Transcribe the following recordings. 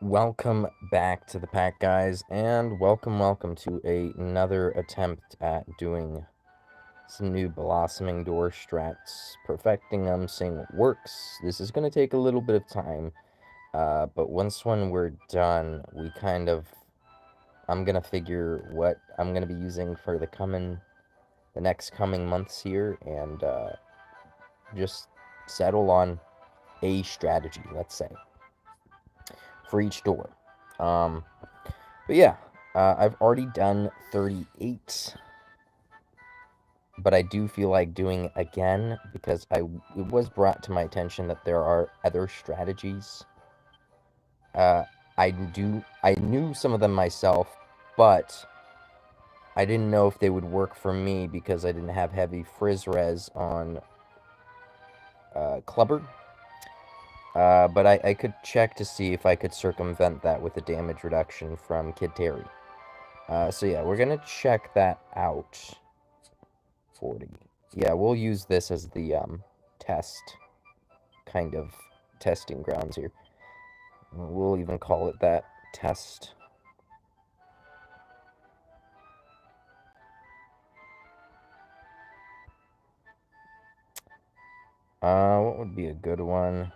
Welcome back to the pack, guys, and welcome to another attempt at doing some new blossoming door strats, perfecting them, seeing what works. This is going to take a little bit of time, but when we're done, I'm going to figure what I'm going to be using for the next coming months here, and just settle on a strategy, let's say, for each door. But yeah, I've already done 38, but I do feel like doing it again because it was brought to my attention that there are other strategies. Uh, I knew some of them myself, but I didn't know if they would work for me because I didn't have heavy frizz res on Clubber. But I could check to see if I could circumvent that with a damage reduction from Kid Terry. So yeah, we're gonna check that out. 40. Yeah, we'll use this as the test kind of testing grounds here. We'll even call it that, test. What would be a good one?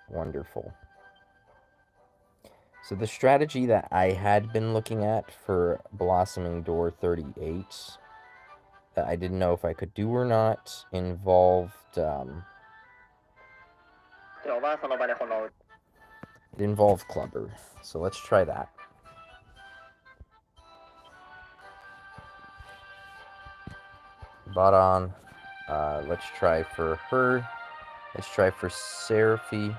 Wonderful. So the strategy that I had been looking at for Blossoming Door 38 that I didn't know if I could do or not involved it involved Clubber. So let's try that. Bot on. Let's try for her. Let's try for Seraphy.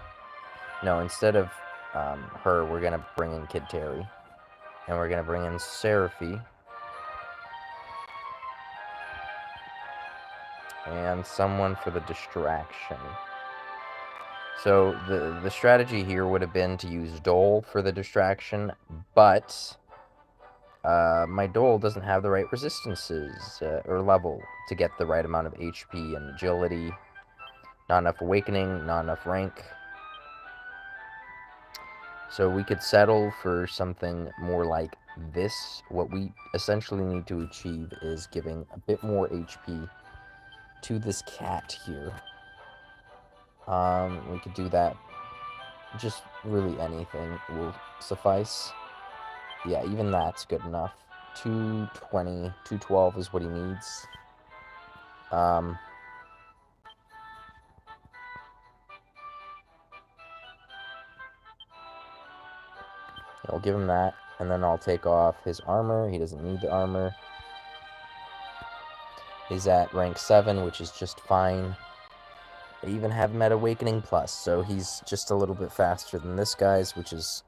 No, instead of her, we're going to bring in Kid Terry. And we're going to bring in Seraphy. And someone for the distraction. So the strategy here would have been to use Dole for the distraction, but my Dole doesn't have the right resistances or level to get the right amount of HP and agility. Not enough awakening, not enough rank. So we could settle for something more like this. What we essentially need to achieve is giving a bit more HP to this cat here. We could do that. Just really anything will suffice. Yeah, even that's good enough. 220, 212 is what he needs. I'll give him that, and then I'll take off his armor. He doesn't need the armor. He's at rank 7, which is just fine. I even have him at Awakening Plus, so he's just a little bit faster than this guy's, which is...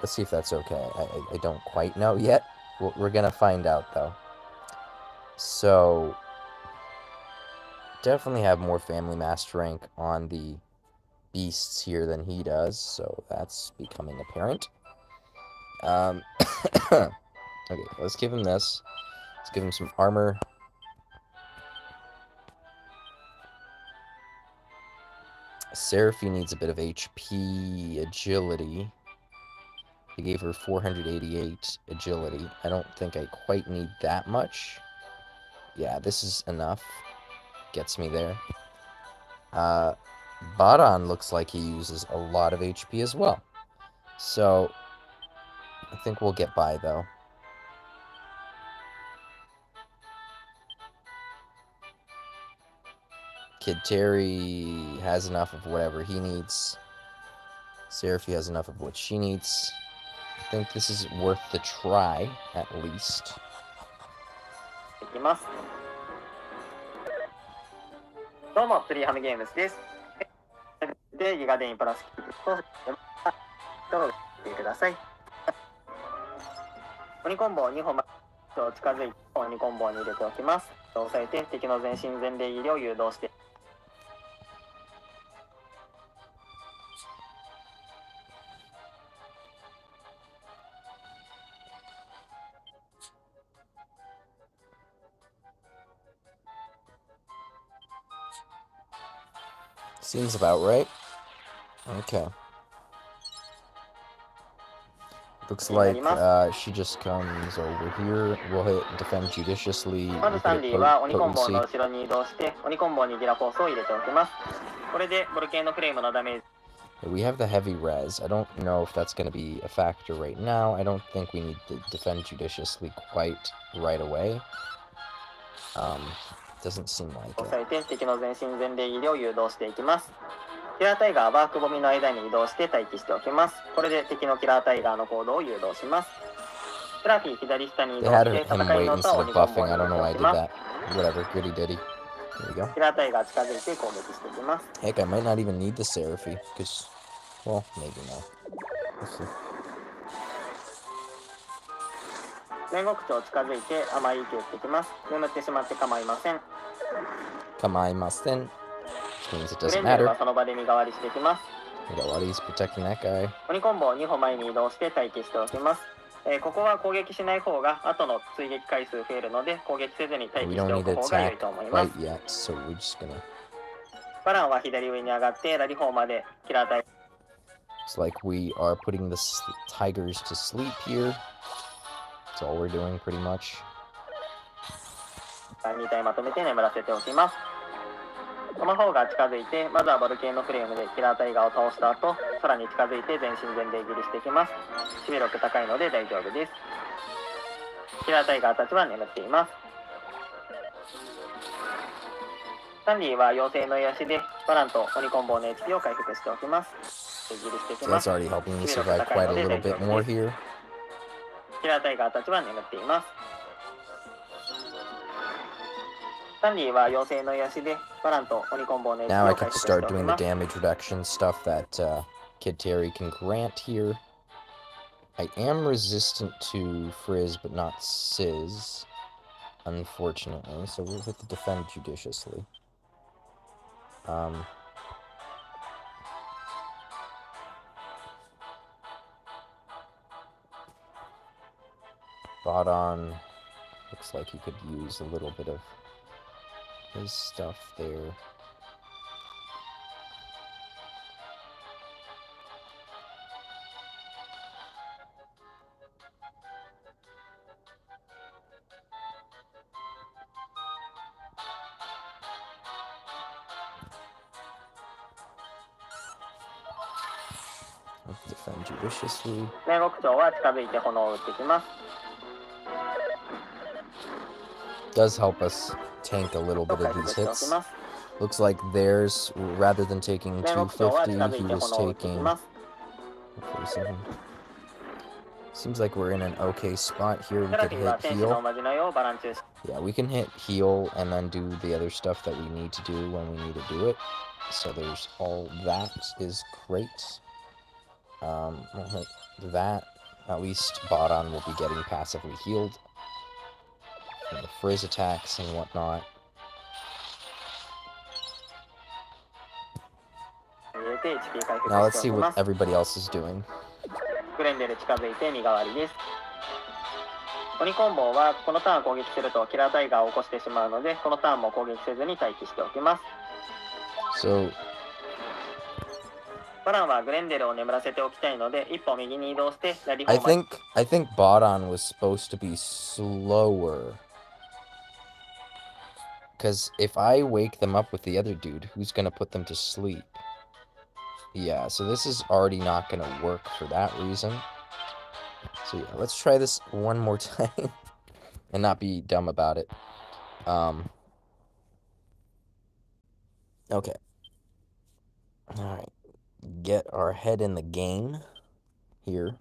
Let's see if that's okay. I don't quite know yet. We're gonna find out, though. So... definitely have more Family Master rank on the beasts here than he does, so that's becoming apparent. Okay, let's give him this. Let's give him some armor. Seraphy needs a bit of HP, agility. I gave her 488 agility. I don't think I quite need that much. Yeah, this is enough. Gets me there. Badon looks like he uses a lot of HP as well. So, I think we'll get by, though. Kid Terry has enough of whatever he needs. Seraphy has enough of what she needs. I think this is worth the try, at least. いきます。どうも、プリハムゲームズです。で、ギガデインプラスと、登録してください。鬼コンボを2本まで近づいて鬼コンボに入れておきます。押さえて敵の全身全霊入れを誘導して。Seems about right. Okay. Looks like she just comes over here. We'll hit defend judiciously. まずサンディは鬼コンボ potency. の後ろに移動して鬼コンボにディラフォースを入れておきます。これでボルケーノフレームのダメージ We have the heavy res. I don't know if that's going to be a factor right now. I don't think we need to defend judiciously quite right away. Doesn't seem like 抑え it. て敵の全身全霊入りを誘導していきます。キラータイガーはくぼみの間に移動して待機しておきます。これで敵のキラータイガーの行動を誘導します。フラフィー左下に移 They 動 had して him 戦い wait の歌を instead 鬼 of コンボ buffing. に I 入 don't れ know て why お I き did ます。 that. Whatever, goody diddy. There we go. キラータイガー近づいて攻撃していきます。 Heck, I might not even need the Seraphie, because, well, maybe no. We'll see. 煉獄長近づいて甘い息を打ってきます。眠ってしまって構いません。 Kamaimasen, which means it グレ doesn't ンデル matter. はその場で身代わりしていきます。 He's protecting that guy. 鬼コンボを2歩前に移動して待機しておきます。ここは攻撃しない方が後の追撃回数増えるので攻撃せずに待機 We して don't お need く to 方が良い attack と思います。 quite yet, so we're just gonna... バランは左上に上がってラリフォーまでキラータイ It's like we are putting the tigers to sleep here. That's all we're doing, pretty much. ガー2体まとめて眠らせておきます。その方が近づいてまずはボルケーノフレームでキラータイガーを倒した後さらに近づいて全身全霊斬りしていきます。守備力高いので大丈夫です。キラータイガーたちは眠っています。サンディは妖精の癒しでバランと鬼コンボの HP を回復しておきます。斬りしていき So ま that's す。 already helping me survive quite a little bit more here. キラータイガーたちは眠っています。サンディは妖精の癒しでバランと鬼コンボの Now HP I を回 can 復して start おき doing the ます。 damage reduction stuff that Kid Terry can grant here. I am resistant to Frizz, but not Sizz, unfortunately, so we'll hit the defend judiciously. Bodon looks like he could use a little bit of his stuff there. Let's defend judiciously. 煉獄長は近づいて炎を打ってきます。 Does help us tank a little bit 回 of 復 these しておき hits. ます。 Looks like theirs, rather than taking 煉獄長は近づ 250, い he て was 炎を打ってき taking ます。 47. Seems like we're in an okay spot here. We セラ could フィーは hit 天使のお heal. まじないをバラン中心 Yeah, we can hit heal and then do the other stuff that we need to do when we need to do it. So there's all that is great. We'll hit that. At least Bodon will be getting passively healed from the Frizz attacks and whatnot. 入れて HP 回復 Now let's して see おきま what す。 everybody else is doing. グレンデル近づいて身代わりです。鬼コンボはこのターン攻撃するとキラータイガーを起こしてしまうのでこのターンも攻撃せずに待機しておきます。 So バランはグレンデルを眠らせておきたいので一歩右に移動してラリフォ I ーまで think Bodon was supposed to be slower. Because if I wake them up with the other dude, who's gonna put them to sleep? Yeah, so this is already not gonna work for that reason. So yeah, let's try this one more time and not be dumb about it. Okay. Alright. Get our head in the game here.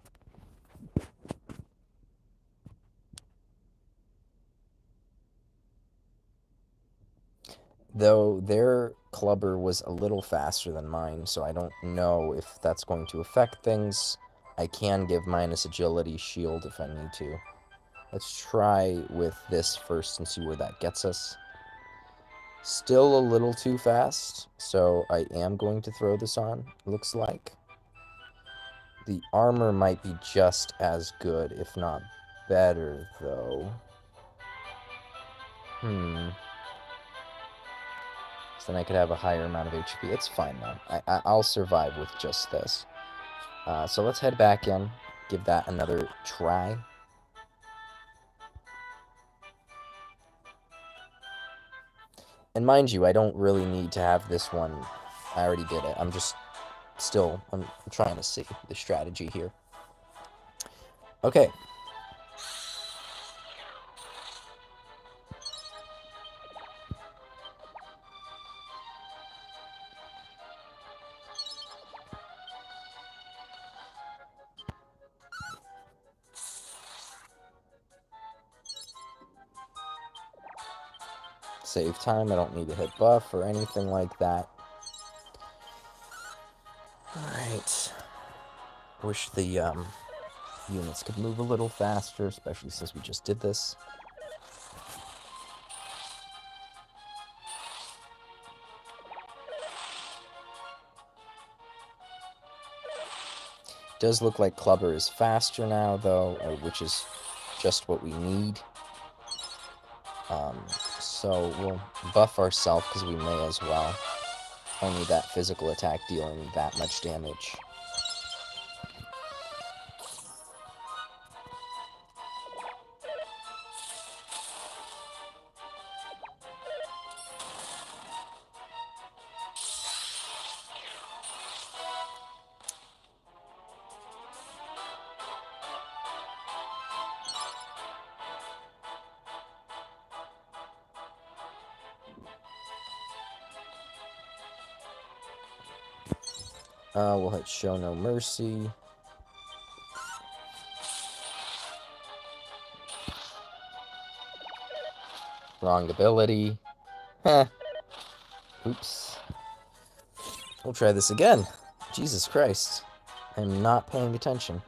Though their clubber was a little faster than mine, so I don't know if that's going to affect things. I can give minus agility shield if I need to. Let's try with this first and see where that gets us. Still a little too fast, so I am going to throw this on, looks like. The armor might be just as good, if not better, though. So then I could have a higher amount of HP. It's fine, though. I'll survive with just this. So let's head back in. Give that another try. And mind you, I don't really need to have this one. I already did it. I'm trying to see the strategy here. Okay. Save time. I don't need to hit buff or anything like that. Alright. Wish the units could move a little faster, especially since we just did this. Does look like Clubber is faster now, though, which is just what we need. So we'll buff ourselves because we may as well. Only that physical attack dealing that much damage. We'll hit Show No Mercy. Wrong ability. Heh. Oops. We'll try this again. Jesus Christ. I'm not paying attention.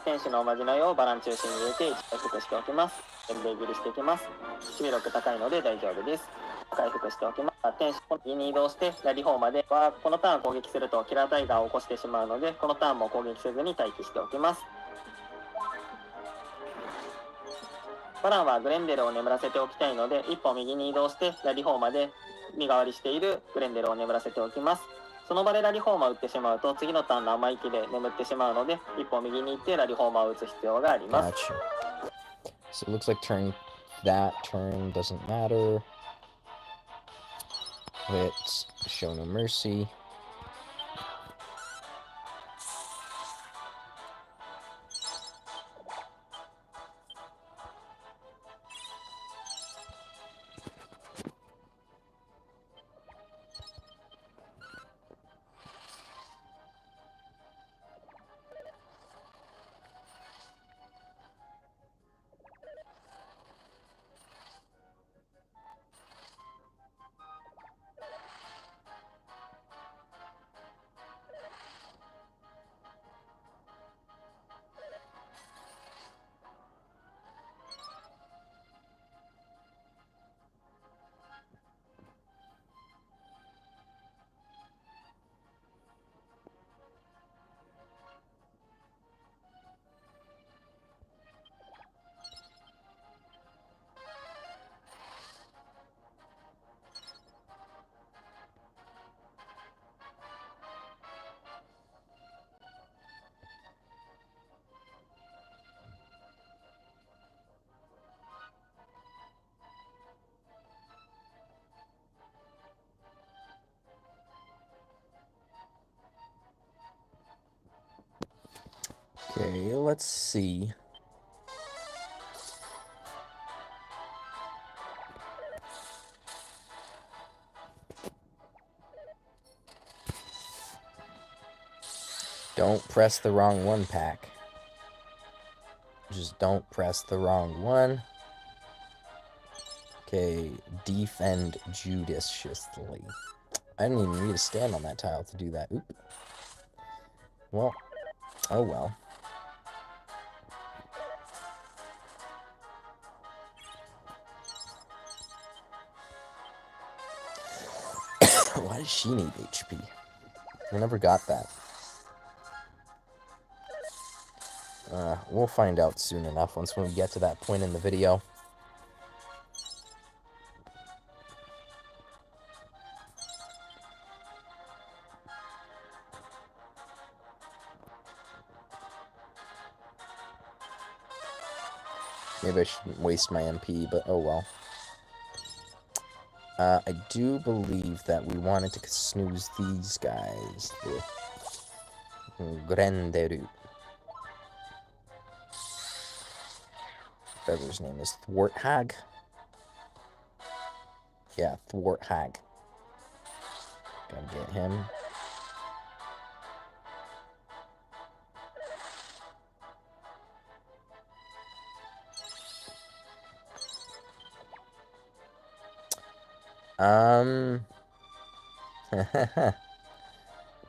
天使のおまじないをバラン中心に入れて回復しておきます。全米切りしていきます。守備力高いので大丈夫です。回復しておきます。天使を右に移動してラリホーまではこのターン攻撃するとキラータイガーを起こしてしまうのでこのターンも攻撃せずに待機しておきます。バランはグレンデルを眠らせておきたいので一歩右に移動してラリホーまで身代わりしているグレンデルを眠らせておきます。その場でラリホーマを打ってしまうと次のターンの甘い息で眠ってしまうので一歩右に行ってラリホーマを打つ必要があります。 Gotcha. So it looks like that turn doesn't matter. Let's Show No Mercy. Okay, let's see. Don't press the wrong one, pack. Just don't press the wrong one. Okay, defend judiciously. I didn't even need to stand on that tile to do that. Oop. Well, oh well. Why does she need HP? I never got that. We'll find out soon enough once we get to that point in the video. Maybe I shouldn't waste my MP, but oh well. I do believe that we wanted to snooze these guys. The Grenderu. Whatever his name is. Thwarthag? Yeah, Thwarthag. Gotta get him.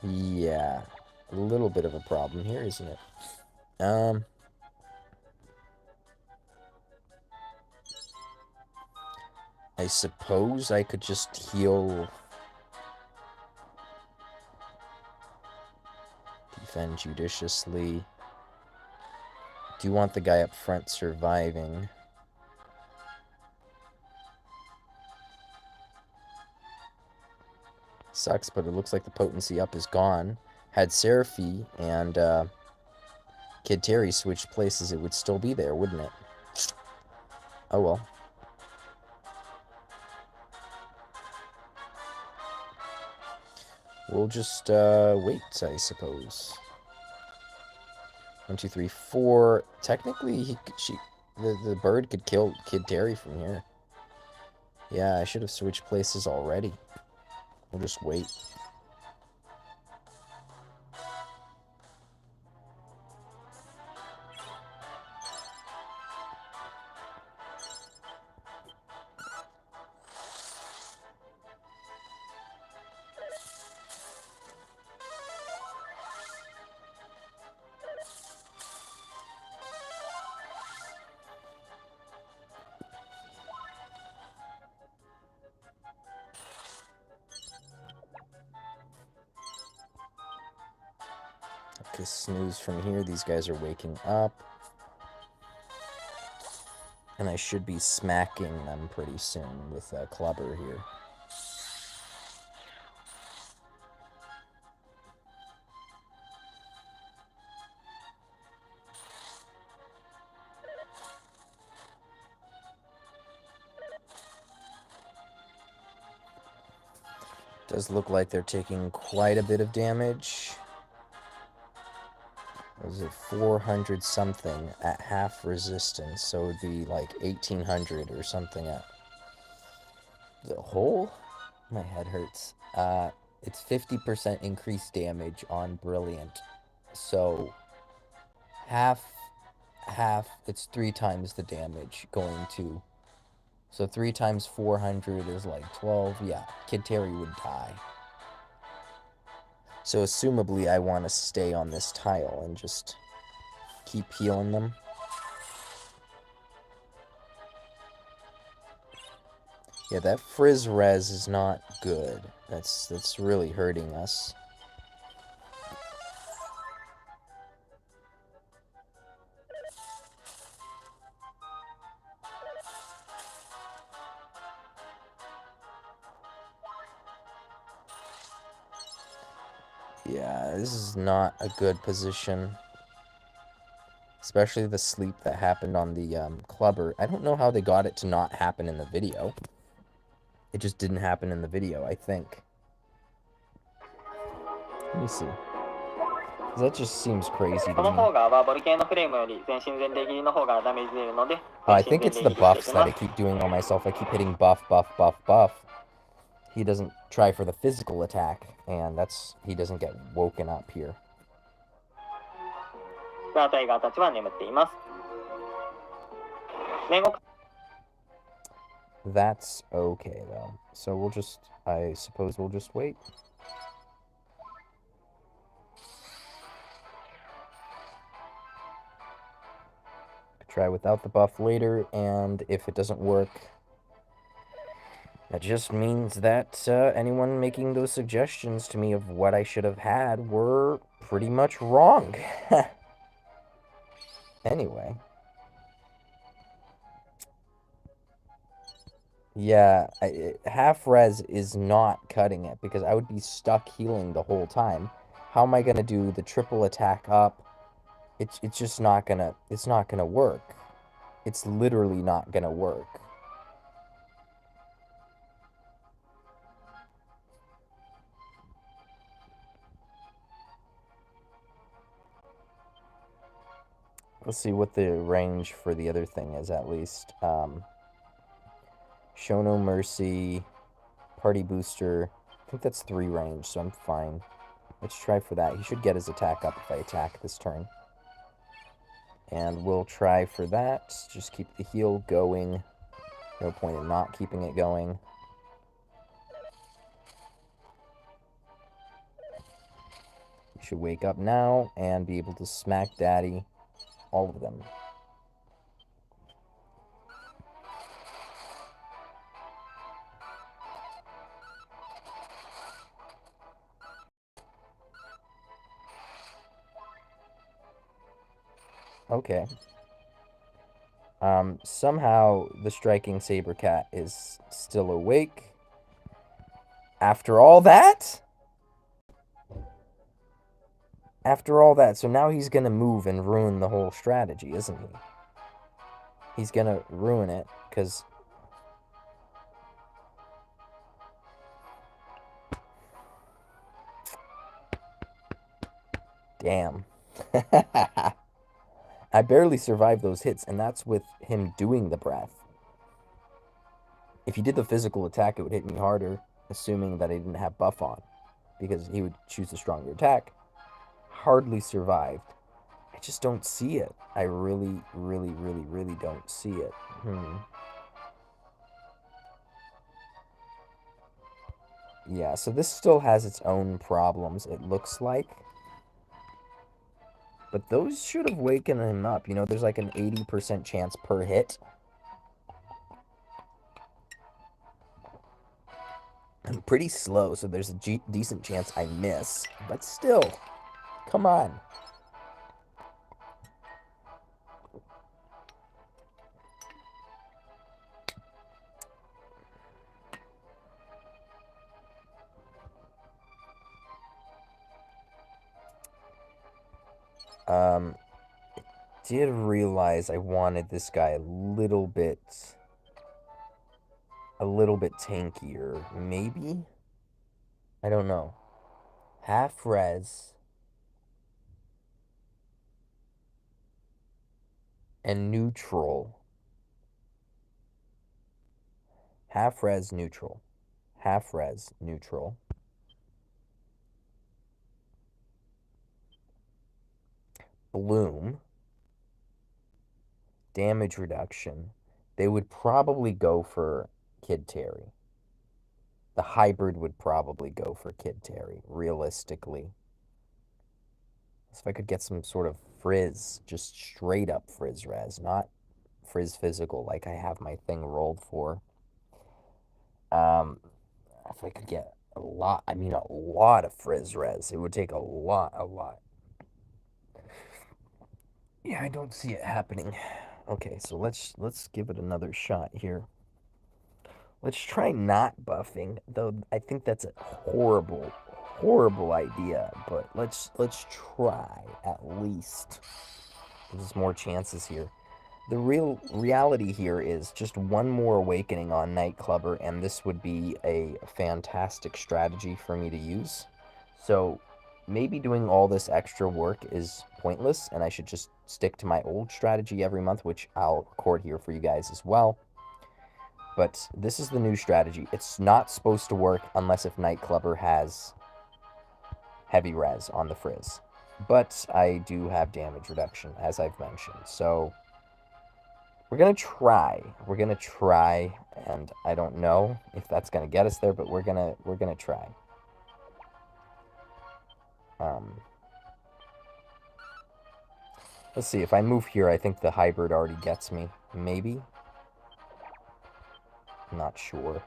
Yeah, a little bit of a problem here, isn't it? I suppose I could just heal, defend judiciously. Do you want the guy up front surviving? Sucks, but it looks like the potency up is gone. Had Seraphy and Kid Terry switched places, it would still be there, wouldn't it? Oh well. We'll just wait, I suppose. 1, 2, 3, 4. Technically, the bird could kill Kid Terry from here. Yeah, I should have switched places already. We'll just wait. Okay, snooze from here. These guys are waking up. And I should be smacking them pretty soon with a clubber here. Does look like they're taking quite a bit of damage. Was it 400 something at half resistance? So it would be like 1800 or something at the whole? My head hurts. It's 50% increased damage on Brilliant. So half, it's 3 times the damage going to. So 3 times 400 is like 12. Yeah, Kid Terry would die. So assumably I want to stay on this tile and just keep healing them. Yeah, that frizz res is not good. That's really hurting us. Yeah, this is not a good position. Especially the sleep that happened on the clubber. I don't know how they got it to not happen in the video. It just didn't happen in the video, I think. Let me see. That just seems crazy to me. I think it's the buffs that I keep doing on myself. I keep hitting buff, buff, buff, buff. He doesn't try for the physical attack, and he doesn't get woken up here. That's okay, though. So I suppose we'll just wait. Try without the buff later, and if it doesn't work, that just means that anyone making those suggestions to me of what I should have had were pretty much wrong. Anyway. Yeah, half res is not cutting it because I would be stuck healing the whole time. How am I gonna do the triple attack up? It's just not gonna work. It's literally not gonna work. Let's see what the range for the other thing is at least. Show no mercy, party booster. I think that's 3 range, so I'm fine. Let's try for that. He should get his attack up if I attack this turn. And we'll try for that. Just keep the heal going. No point in not keeping it going. You should wake up now and be able to smack daddy. All of them. Okay. Somehow the striking saber cat is still awake. After all that? After all that, so now he's gonna move and ruin the whole strategy, isn't he? He's gonna ruin it, because... Damn. I barely survived those hits, and that's with him doing the breath. If he did the physical attack, it would hit me harder, assuming that I didn't have buff on, because he would choose a stronger attack. Hardly survived. I just don't see it. I really, really, really, really don't see it. Yeah, so this still has its own problems, it looks like. But those should have waken him up. You know, there's like an 80% chance per hit. I'm pretty slow, so there's a decent chance I miss. But still, come on. Did realize I wanted this guy a little bit tankier. Maybe? I don't know. Half res and neutral. Half res neutral. Half res neutral. Bloom. Damage reduction. They would probably go for Kid Terry. The hybrid would probably go for Kid Terry, realistically. So if I could get some sort of frizz, just straight up frizz res, not frizz physical like I have my thing rolled for. If I could get a lot of frizz res, it would take a lot. Yeah, I don't see it happening. Okay, so let's give it another shot here. Let's try not buffing, though I think that's a horrible idea, but let's try at least. There's more chances here. The real reality here is just one more awakening on Nightclubber, and this would be a fantastic strategy for me to use. So maybe doing all this extra work is pointless, and I should just stick to my old strategy every month, which I'll record here for you guys as well. But this is the new strategy. It's not supposed to work unless if Nightclubber has heavy res on the frizz. But I do have damage reduction, as I've mentioned. So we're going to try. We're going to try, and I don't know if that's going to get us there, but we're going to try. Let's see. If I move here, I think the hybrid already gets me. Maybe. I'm not sure.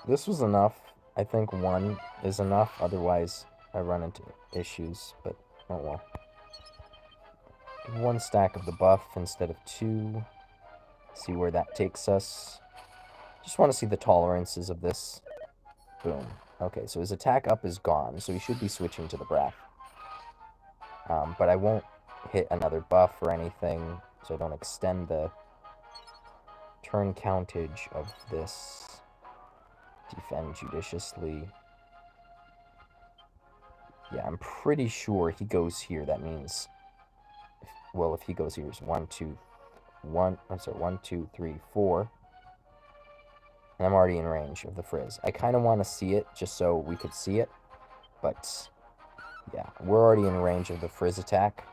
this was enough. I think 1 is enough. Otherwise, I run into issues. But, oh well. 1 stack of the buff instead of 2. See where that takes us. Just want to see the tolerances of this. Boom. Okay, so his attack up is gone, so he should be switching to the breath. But I won't hit another buff or anything, so I don't extend the turn countage of this. Defend judiciously. Yeah, I'm pretty sure he goes here. That means, well, if he goes here, it's 1, 2, 3, 4. And I'm already in range of the frizz. I kind of want to see it just so we could see it. But, yeah, we're already in range of the frizz attack.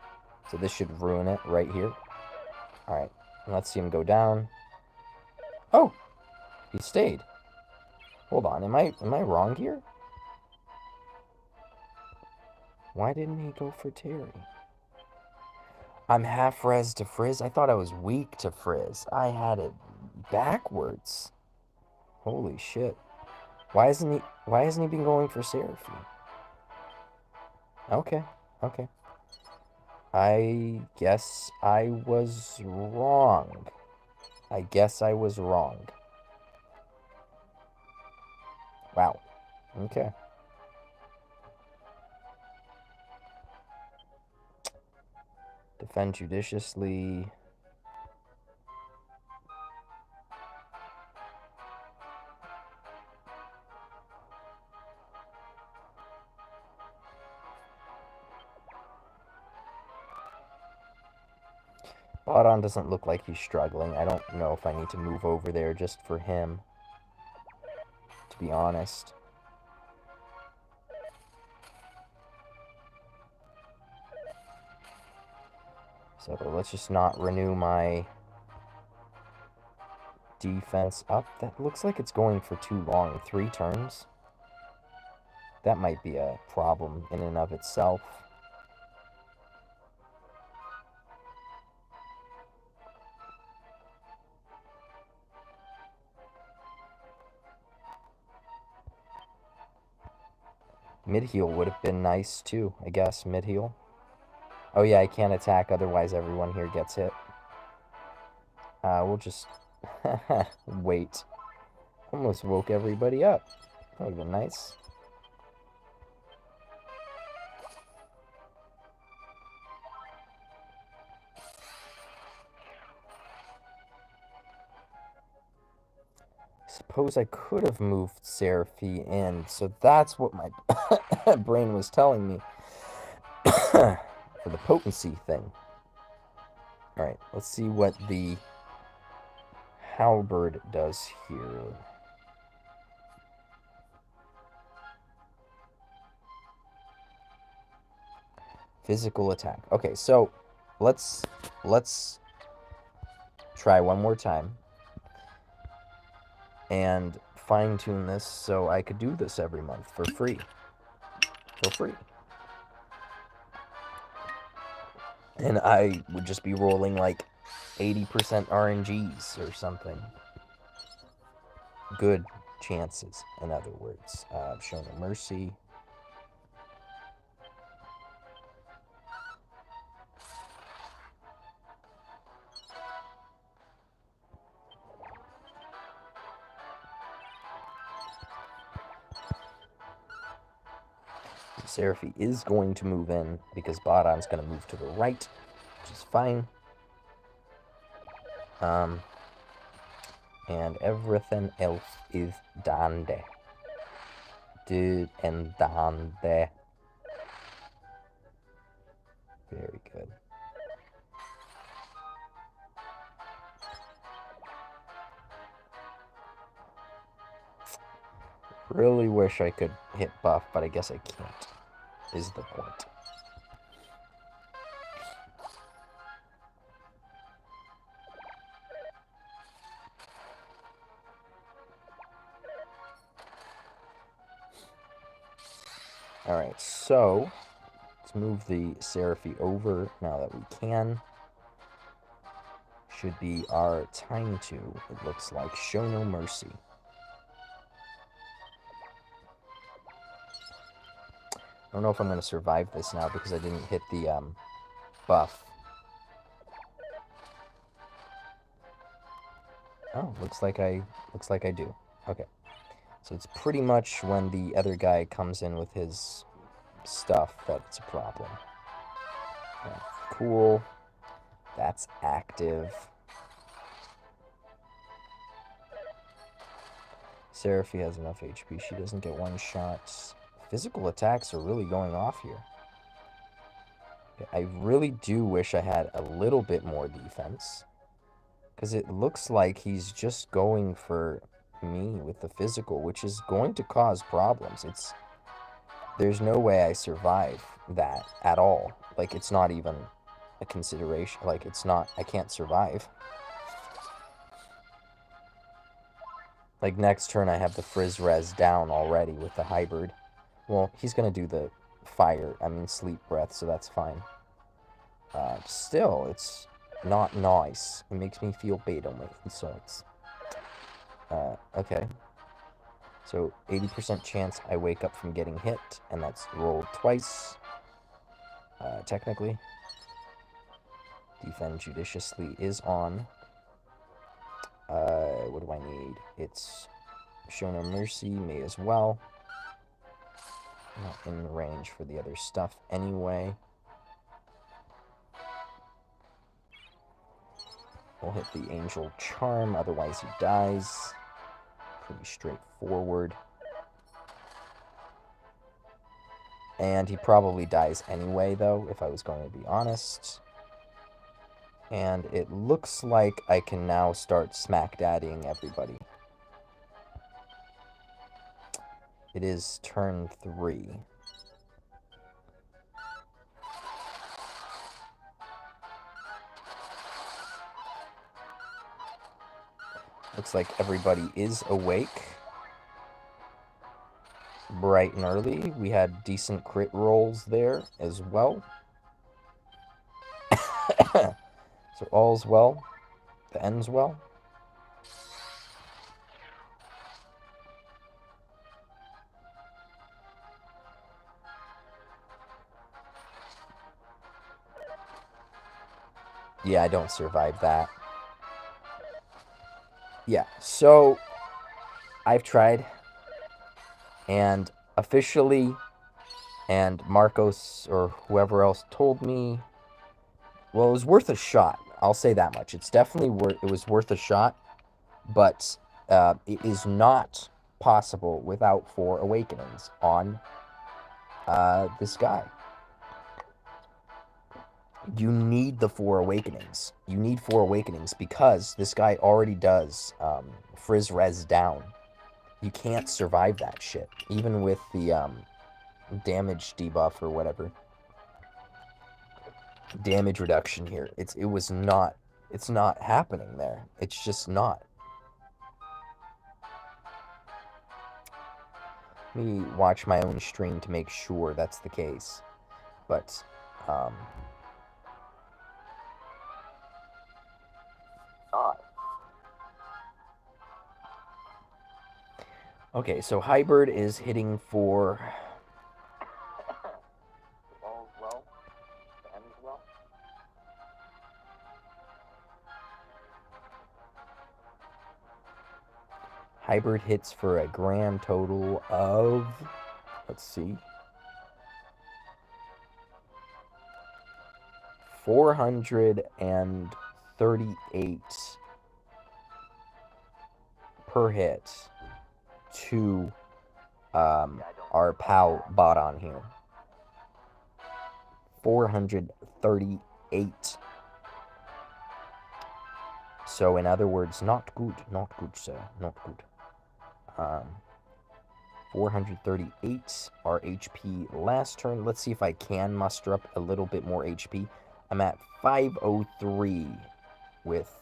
So this should ruin it right here. Alright, let's see him go down. Oh! He stayed. Hold on, am I wrong here? Why didn't he go for Terry? I'm half res to frizz? I thought I was weak to frizz. I had it backwards. Holy shit. Why hasn't he been going for Seraphim? Okay. I guess I was wrong. Wow. Okay. Defend judiciously. Baudon doesn't look like he's struggling. I don't know if I need to move over there just for him, to be honest. So let's just not renew my defense up. That looks like it's going for too long. 3 turns? That might be a problem in and of itself. Mid-heal would have been nice too, I guess. Mid-heal. Oh yeah, I can't attack, otherwise everyone here gets hit. We'll just wait. Almost woke everybody up. That would have been nice. Suppose I could have moved Seraphy in, so that's what my brain was telling me for the potency thing. Alright, let's see what the halberd does here. Physical attack. Okay, so let's try one more time and fine-tune this so I could do this every month for free. And I would just be rolling like 80% RNGs or something. Good chances, in other words. Show no mercy. Seraphy is going to move in because Baudon's going to move to the right, which is fine. And everything else is dande. Dude and dande. Very good. Really wish I could hit buff, but I guess I can't, is the point. Alright, so let's move the Seraphy over now that we can. Should be our time to, it looks like, show no mercy. don't know if I'm going to survive this now because I didn't hit the buff. Oh, looks like I do. Okay. So it's pretty much when the other guy comes in with his stuff that it's a problem. Yeah, cool. That's active. Seraphy has enough HP. She doesn't get one shots. Physical attacks are really going off here. Okay, I really do wish I had a little bit more defense. Because it looks like he's just going for me with the physical, which is going to cause problems. There's no way I survive that at all. Like, it's not even a consideration. Like, I can't survive. Like, next turn I have the Frizz Res down already with the hybrid. Well, he's gonna do the sleep breath, so that's fine. Still, it's not nice. It makes me feel bad on my insides. Okay. So, 80% chance I wake up from getting hit, and that's rolled twice. Technically. Defend judiciously is on. What do I need? It's show no mercy, may as well. Not in range for the other stuff anyway. We'll hit the Angel Charm, otherwise he dies. Pretty straightforward. And he probably dies anyway, though, if I was going to be honest. And it looks like I can now start smack-daddying everybody. It is turn 3. Looks like everybody is awake. Bright and early. We had decent crit rolls there as well. So all's well. The ends well. Yeah, I don't survive that. Yeah, so I've tried, and officially, and Marcos or whoever else told me, well, it was worth a shot. I'll say that much. It's definitely it was worth a shot, but it is not possible without 4 awakenings on this guy. You need the 4 awakenings. You need 4 awakenings because this guy already does Frizz Res down. You can't survive that shit, even with the damage debuff or whatever. Damage reduction here. It's not happening there. It's just not. Let me watch my own stream to make sure that's the case. But okay, so Hybrid is hitting for Hybrid hits for a grand total of, let's see, 438 per hit to our pal bot on here. 438. So in other words, not good, sir, not good. 438 our HP last turn. Let's see if I can muster up a little bit more HP. I'm at 503 with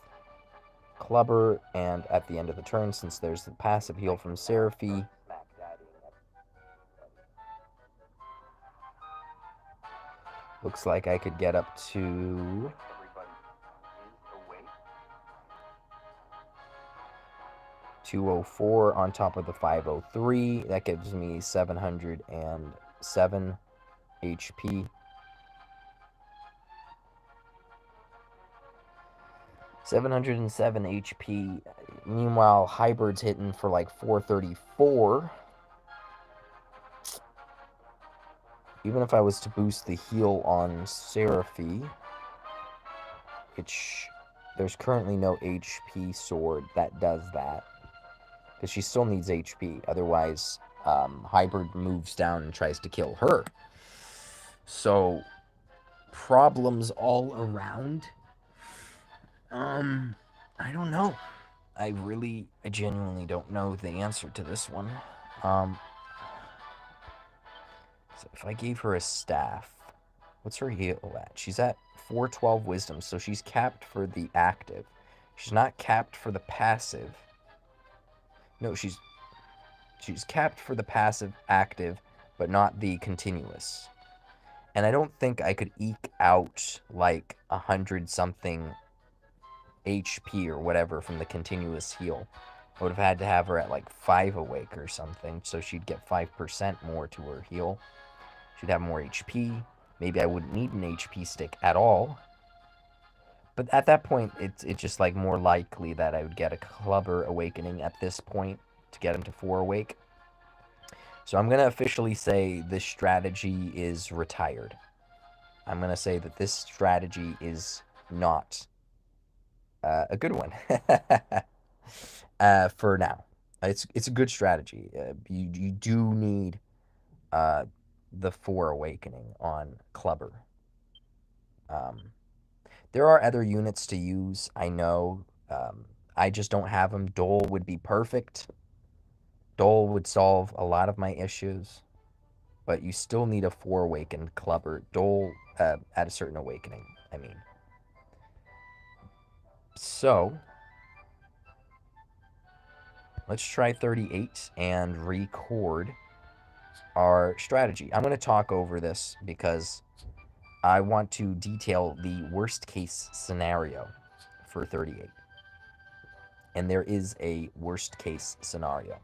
Clubber, and at the end of the turn, since there's the passive heal from Seraphy, looks like I could get up to 204 on top of the 503. That gives me 707 HP. 707 HP. Meanwhile, Hybrid's hitting for like 434. Even if I was to boost the heal on Seraphy, there's currently no HP sword that does that. Because she still needs HP. Otherwise, Hybrid moves down and tries to kill her. So, problems all around. I don't know. I genuinely don't know the answer to this one. So if I gave her a staff, what's her heal at? She's at 412 wisdom, so she's capped for the active. She's not capped for the passive. No, she's capped for the passive active, but not the continuous. And I don't think I could eke out like 100-something HP or whatever from the continuous heal. I would have had to have her at like 5 awake or something, so she'd get 5% more to her heal. She'd have more HP. Maybe I wouldn't need an HP stick at all. But at that point, it's just like more likely that I would get a Clubber awakening at this point to get him to 4 awake. So I'm going to officially say this strategy is retired. I'm going to say that this strategy is not a good one for now. It's a good strategy. You do need the 4 awakening on Clubber. There are other units to use, I know. I just don't have them. Dole would be perfect. Dole would solve a lot of my issues. But you still need a 4 awakened Clubber. Dole at a certain awakening, I mean. So, let's try 38 and record our strategy. I'm going to talk over this because I want to detail the worst case scenario for 38. And there is a worst case scenario.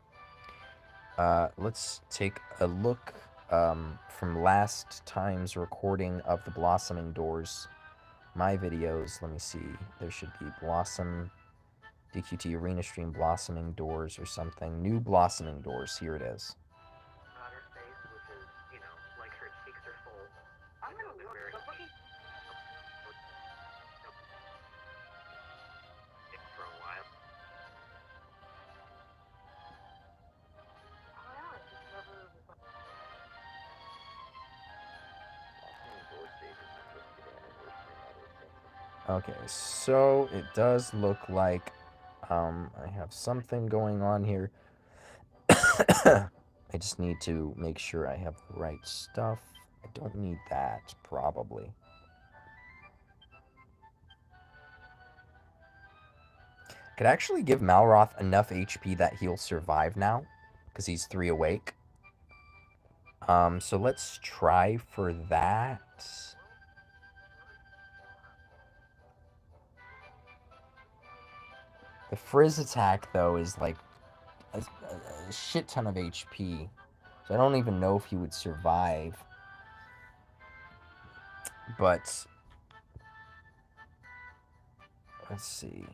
Let's take a look from last time's recording of the Blossoming Doors. My videos, let me see. There should be Blossom, DQT Arena Stream, Blossoming Doors or something. New Blossoming Doors, here it is. Okay, so it does look like I have something going on here. I just need to make sure I have the right stuff. I don't need that, probably. Could actually give Malroth enough HP that he'll survive now, because he's 3 awake. So let's try for that. The Frizz attack, though, is like a shit ton of HP. So I don't even know if he would survive. But let's see.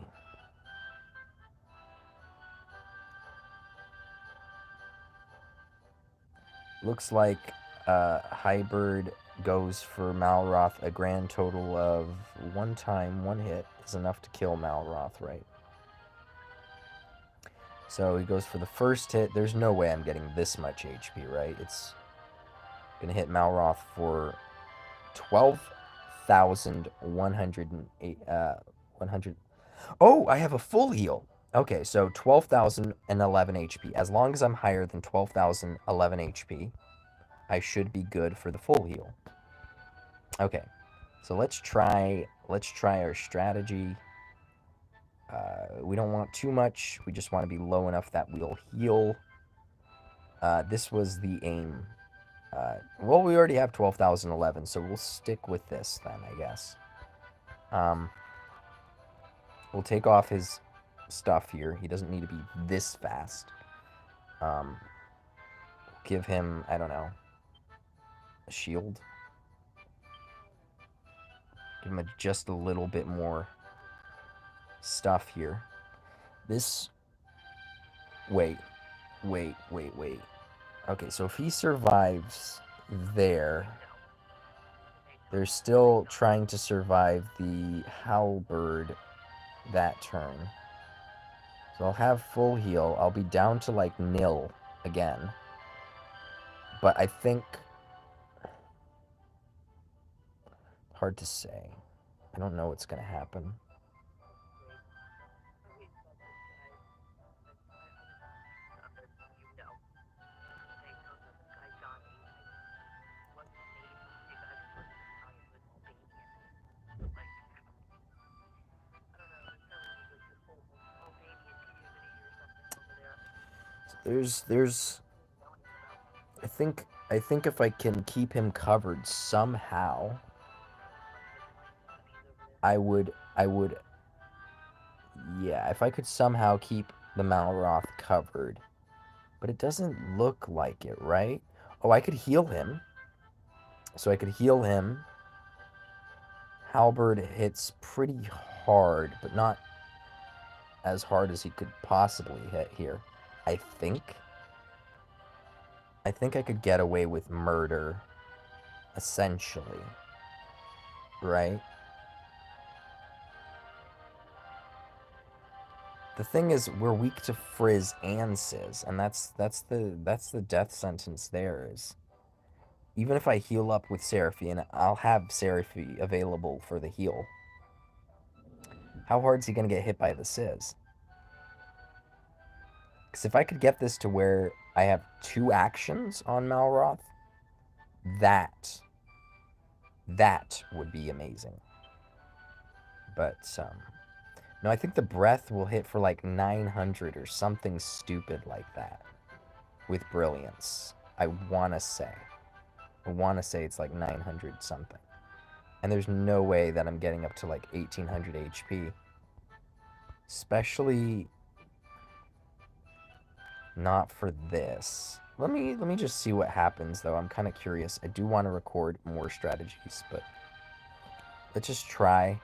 Looks like Hybrid goes for Malroth. A grand total of 1 time, 1 hit is enough to kill Malroth, right? So he goes for the first hit. There's no way I'm getting this much HP, right? It's going to hit Malroth for 12,108. 100. Oh, I have a full heal. Okay, so 12,011 HP. As long as I'm higher than 12,011 HP, I should be good for the full heal. Okay, so let's try our strategy. We don't want too much. We just want to be low enough that we'll heal. This was the aim. Well, we already have 12,011, so we'll stick with this then, I guess. We'll take off his stuff here. He doesn't need to be this fast. Give him, I don't know, a shield. Give him just a little bit more stuff here. This... Wait. Okay, so if he survives there, they're still trying to survive the halberd that turn. So I'll have full heal. I'll be down to like nil again. But I think... Hard to say. I don't know what's going to happen. There's I think if I can keep him covered somehow, I would yeah, if I could somehow keep the Malroth covered. But it doesn't look like it, right? Oh, I could heal him. So I could heal him. Halberd hits pretty hard, but not as hard as he could possibly hit here. I think I could get away with murder, essentially. Right? The thing is, we're weak to Frizz and Sizz, and that's the death sentence there is. Even if I heal up with Seraphie, and I'll have Seraphie available for the heal, how hard is he going to get hit by the Sizz? Because if I could get this to where I have 2 actions on Malroth, that would be amazing. But, no, I think the breath will hit for like 900 or something stupid like that with Brilliance. I want to say it's like 900 something. And there's no way that I'm getting up to like 1800 HP. Especially not for this. Let me just see what happens though. I'm kind of curious. I do want to record more strategies, but let's just try.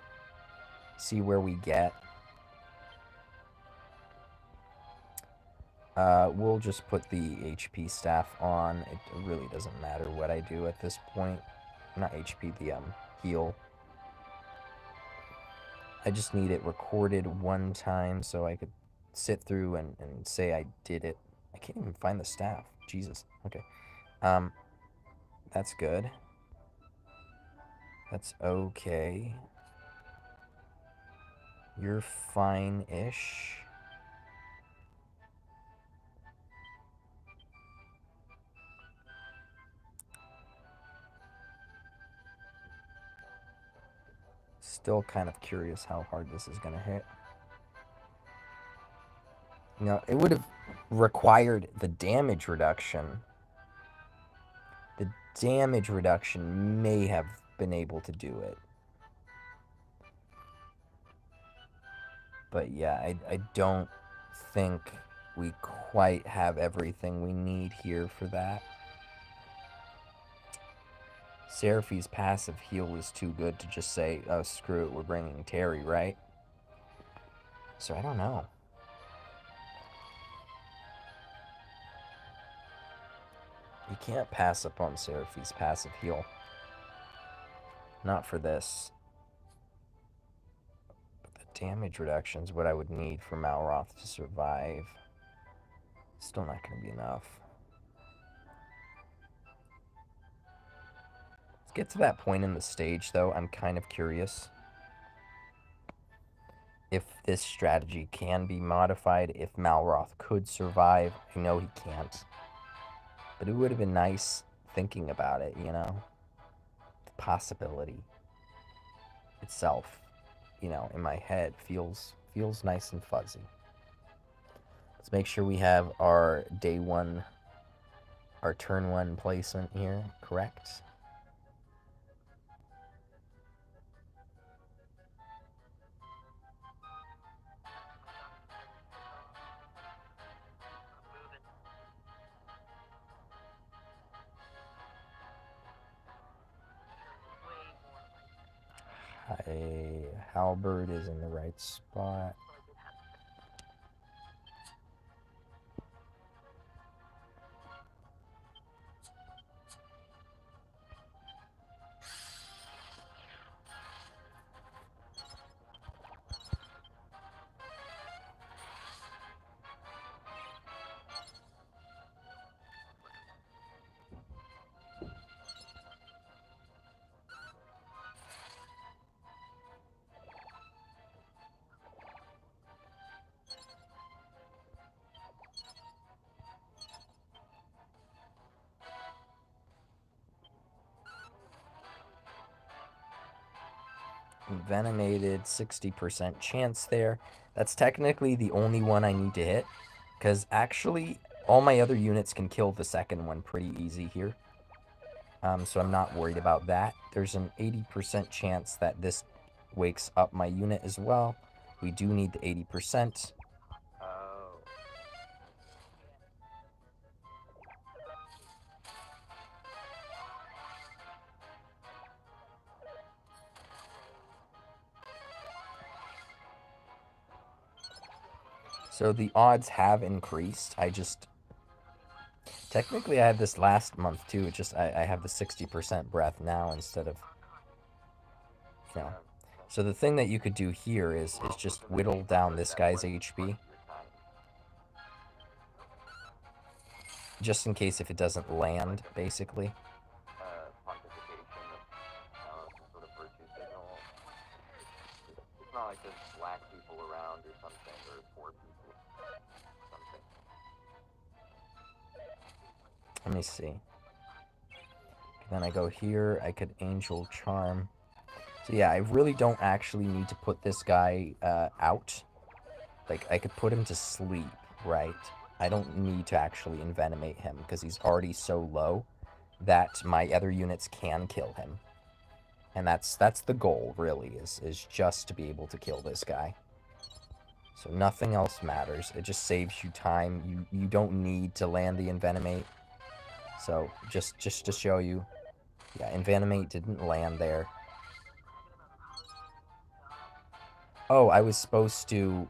See where we get. We'll just put the HP staff on. It really doesn't matter what I do at this point. Not HP, the heal. I just need it recorded one time so I could sit through and say I did it. I can't even find the staff. Jesus. Okay. That's good. That's okay. You're fine-ish. Still kind of curious how hard this is going to hit. You know, it would have required the damage reduction. The damage reduction may have been able to do it. But yeah, I don't think we quite have everything we need here for that. Seraphie's passive heal is too good to just say, oh, screw it, we're bringing Terry, right? So I don't know. You can't pass up on Seraphie's passive heal. Not for this. But the damage reduction is what I would need for Malroth to survive. Still not going to be enough. Let's get to that point in the stage, though. I'm kind of curious if this strategy can be modified, if Malroth could survive. I know he can't. But it would have been nice thinking about it, you know? The possibility itself, you know, in my head feels nice and fuzzy. Let's make sure we have our day 1, our turn 1 placement here correct. Albert is in the right spot. Envenomated, 60% chance there. That's technically the only one I need to hit, because actually all my other units can kill the second one pretty easy here. So I'm not worried about that. There's an 80% chance that this wakes up my unit as well. We do need the 80%. So the odds have increased. Technically I had this last month too. It's just I have the 60% breath now instead of, you know. So the thing that you could do here is just whittle down this guy's HP. Just in case if it doesn't land, basically. Let me see. Then I go here, I could Angel Charm. So yeah, I really don't actually need to put this guy out. Like, I could put him to sleep, right? I don't need to actually envenomate him, because he's already so low that my other units can kill him. And that's the goal, really, is just to be able to kill this guy. So nothing else matters. It just saves you time. You don't need to land the envenomate. So, just to show you, yeah, envenomate didn't land there. Oh, I was supposed to...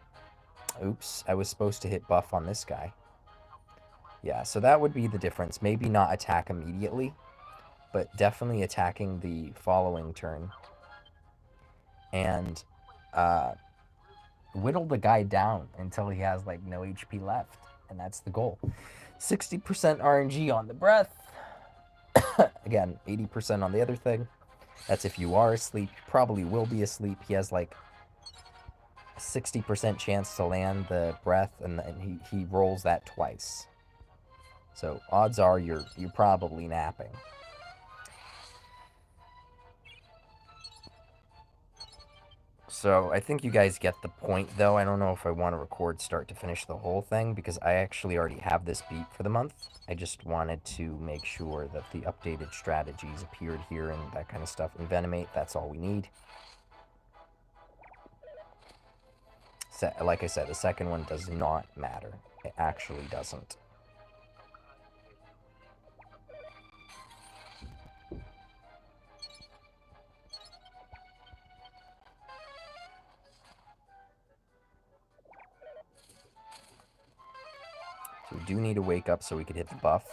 Oops, I was supposed to hit buff on this guy. Yeah, so that would be the difference. Maybe not attack immediately, but definitely attacking the following turn. And whittle the guy down until he has, like, no HP left. And that's the goal. 60% RNG on the breath. Again, 80% on the other thing. That's if you are asleep. You probably will be asleep. He has, like, a 60% chance to land the breath, and he rolls that twice. So odds are you're probably napping. So I think you guys get the point, though. I don't know if I want to record start to finish the whole thing, because I actually already have this beat for the month. I just wanted to make sure that the updated strategies appeared here and that kind of stuff. Envenomate, that's all we need. Like I said, the second one does not matter. It actually doesn't. So we do need to wake up so we could hit the buff.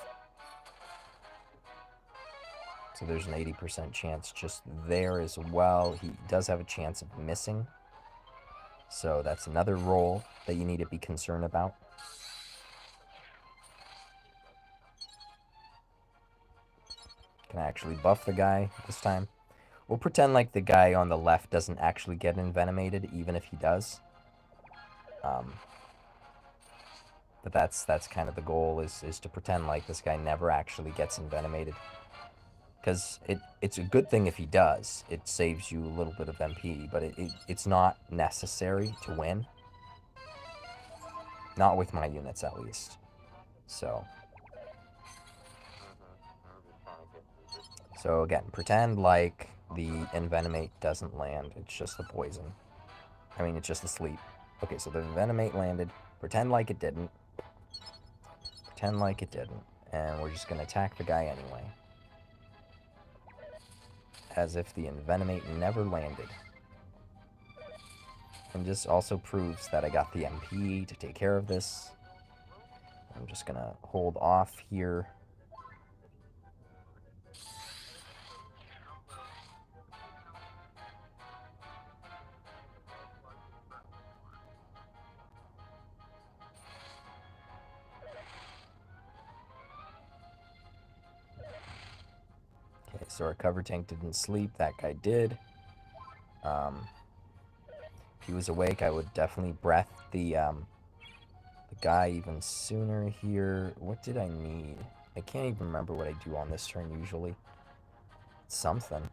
So there's an 80% chance just there as well. He does have a chance of missing. So that's another roll that you need to be concerned about. Can I actually buff the guy this time? We'll pretend like the guy on the left doesn't actually get envenomated, even if he does. But that's kind of the goal, is to pretend like this guy never actually gets envenomated. Because it's a good thing if he does. It saves you a little bit of MP, but it's not necessary to win. Not with my units, at least. So again, pretend like the envenomate doesn't land. It's just the poison. I mean, it's just the sleep. Okay, so the envenomate landed. Pretend like it didn't. Pretend like it didn't. And we're just going to attack the guy anyway. As if the envenomate never landed. And this also proves that I got the MP to take care of this. I'm just gonna hold off here. Okay, so our cover tank didn't sleep. That guy did. If he was awake, I would definitely breath the guy even sooner here. What did I need? I can't even remember what I do on this turn usually. Something.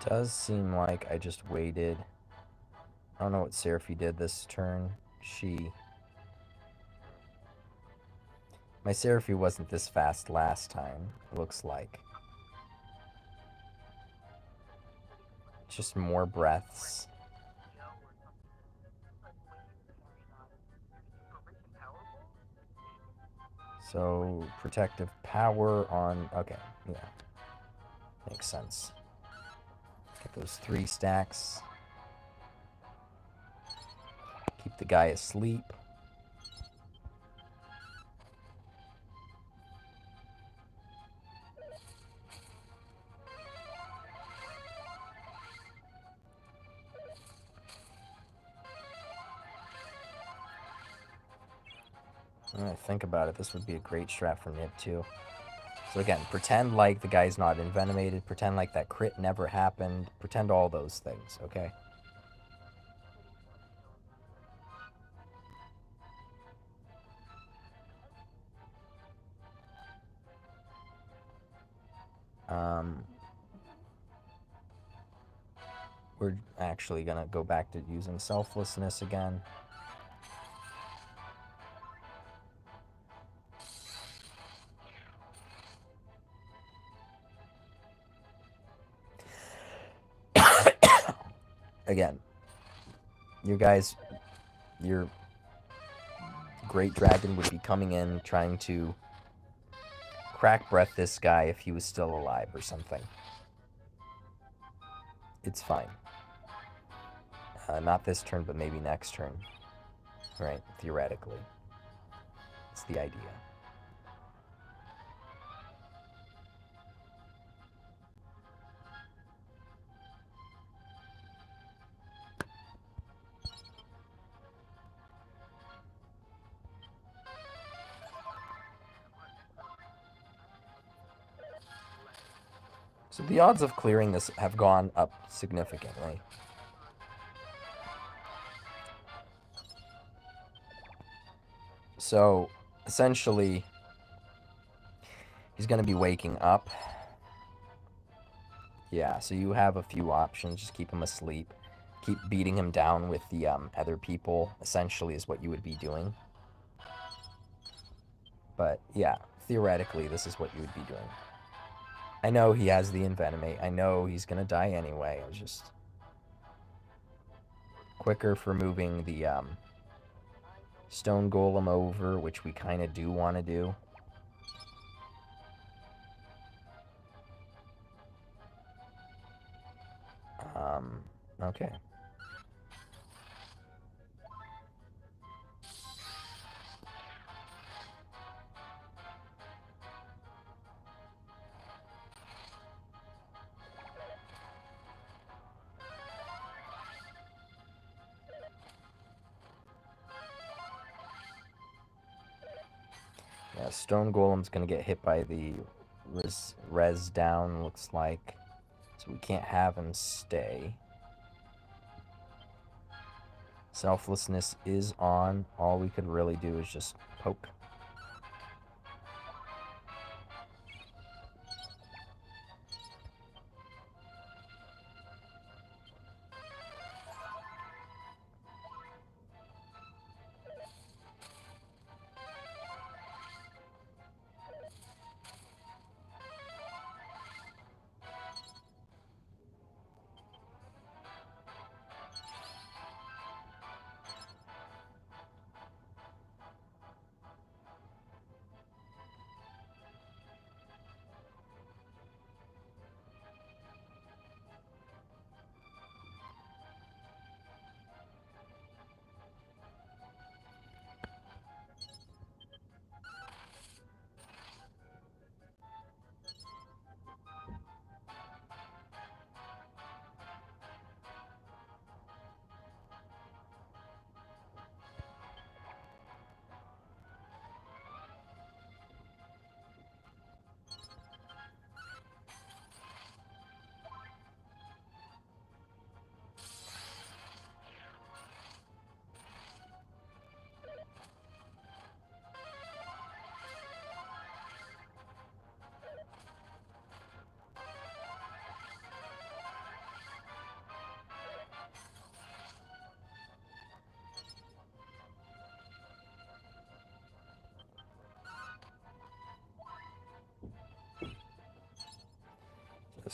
Does seem like I just waited. I don't know what Seraphie did this turn. My Seraphie wasn't this fast last time, looks like. Just more breaths. So, protective power on... Okay, yeah. Makes sense. Get those 3 stacks. Keep the guy asleep. Think about it, this would be a great strat for Nib too. So again, pretend like the guy's not envenomated, pretend like that crit never happened, pretend all those things, okay? We're actually gonna go back to using selflessness again. Again, your great dragon would be coming in trying to crack breath this guy if he was still alive or something. It's fine. Not this turn, but maybe next turn. Right, theoretically. It's the idea. So the odds of clearing this have gone up significantly. So, essentially, he's going to be waking up. Yeah, so you have a few options. Just keep him asleep. Keep beating him down with the other people, essentially, is what you would be doing. But, yeah, theoretically, this is what you would be doing. I know he has the Envenomate. I know he's going to die anyway. It was just quicker for moving the Stone Golem over, which we kind of do want to do. Okay. Yeah, Stone Golem's gonna get hit by the res down, looks like. So we can't have him stay. Selflessness is on. All we could really do is just poke.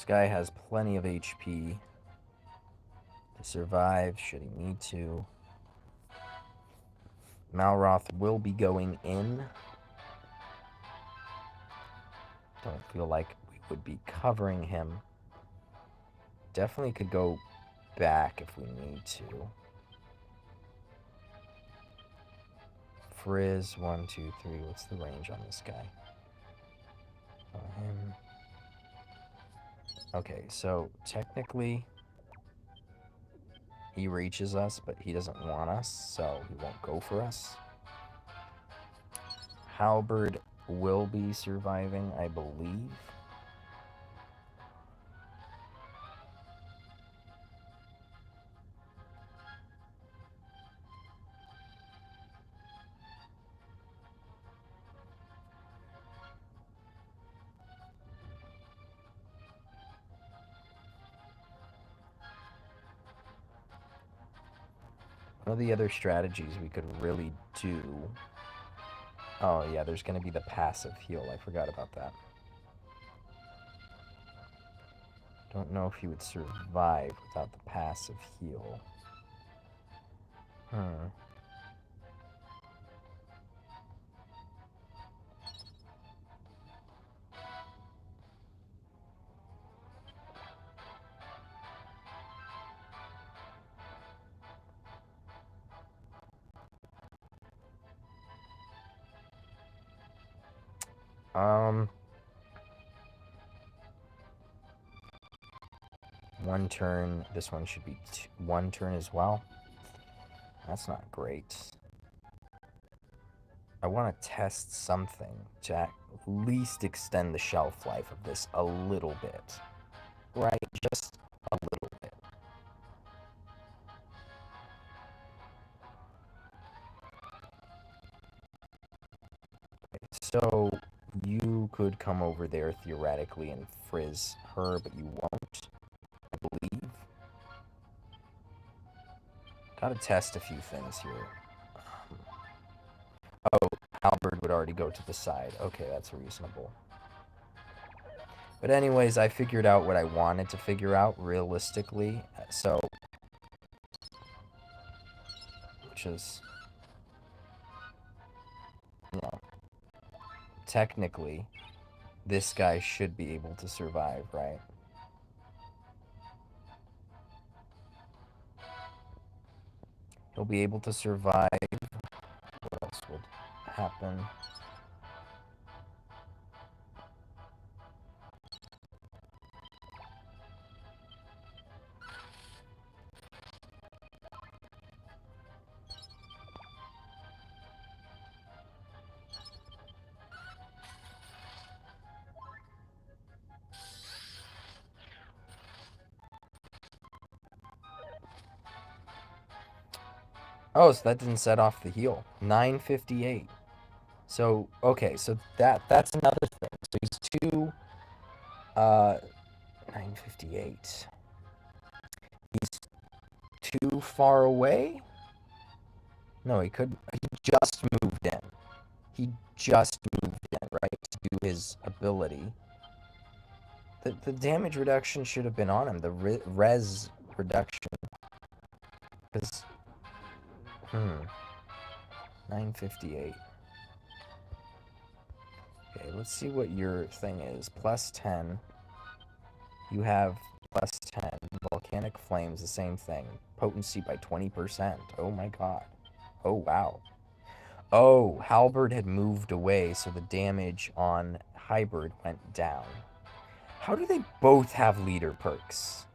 This guy has plenty of HP to survive, should he need to. Malroth will be going in. Don't feel like we would be covering him. Definitely could go back if we need to. Frizz, 1, 2, 3. What's the range on this guy? Him. Okay, so technically he reaches us, but he doesn't want us, so he won't go for us. Halberd will be surviving, I believe. One of the other strategies we could really do... Oh yeah, there's going to be the passive heal. I forgot about that. Don't know if he would survive without the passive heal. One turn. This one should be one turn as well. That's not great. I want to test something to at least extend the shelf life of this a little bit. Right? Just a little bit. Okay, so you could come over there theoretically and frizz her, but you won't, I believe. Gotta test a few things here. Oh, Halberd would already go to the side. Okay, that's reasonable. But anyways, I figured out what I wanted to figure out realistically. So, which is, you know, technically, this guy should be able to survive, right? He'll be able to survive. What else would happen? Oh, so that didn't set off the heal. 958. So, okay, so that's another thing. So he's 958. He's too far away? No, he just moved in. He just moved in, right, to do his ability. The damage reduction should have been on him, the res reduction. Because, 958. Okay, let's see what your thing is. Plus 10. You have plus 10. Volcanic Flames, the same thing. Potency by 20%. Oh my god. Oh, wow. Oh, Halberd had moved away, so the damage on Hybrid went down. How do they both have leader perks?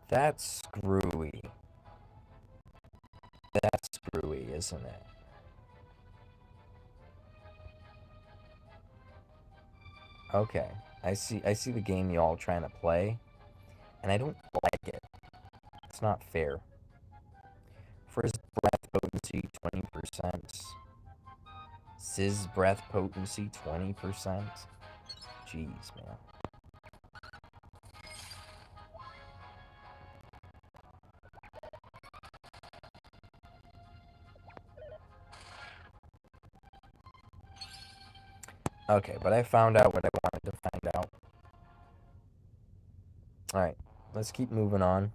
That's screwy. That's screwy, isn't it? Okay. I see the game y'all trying to play, and I don't like it. It's not fair. First breath potency, 20%. Sizz breath potency, 20%. Jeez, man. Okay, but I found out what I wanted to find out. Alright, let's keep moving on.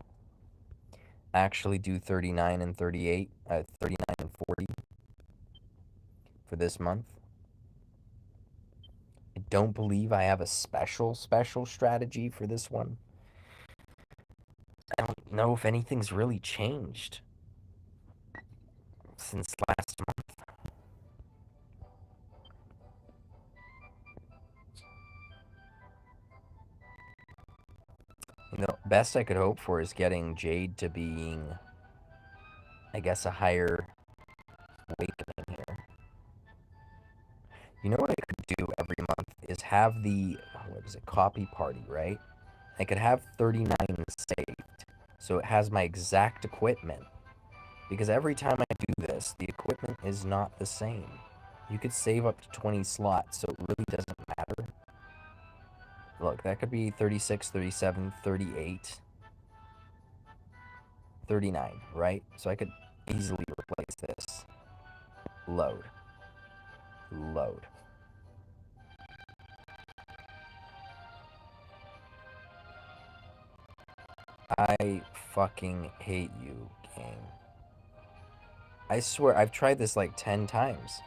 Actually do 39 and 38, 39 and 40 for this month. I don't believe I have a special strategy for this one. I don't know if anything's really changed since last month. You know, best I could hope for is getting Jade to being, I guess, a higher awakening here. You know what I could do every month is have the, what is it, copy party, right? I could have 39 saved, so it has my exact equipment. Because every time I do this, the equipment is not the same. You could save up to 20 slots, so it really doesn't matter. Look, that could be 36, 37, 38, 39, right? So I could easily replace this. Load. Load. I fucking hate you, game. I swear, I've tried this like 10 times.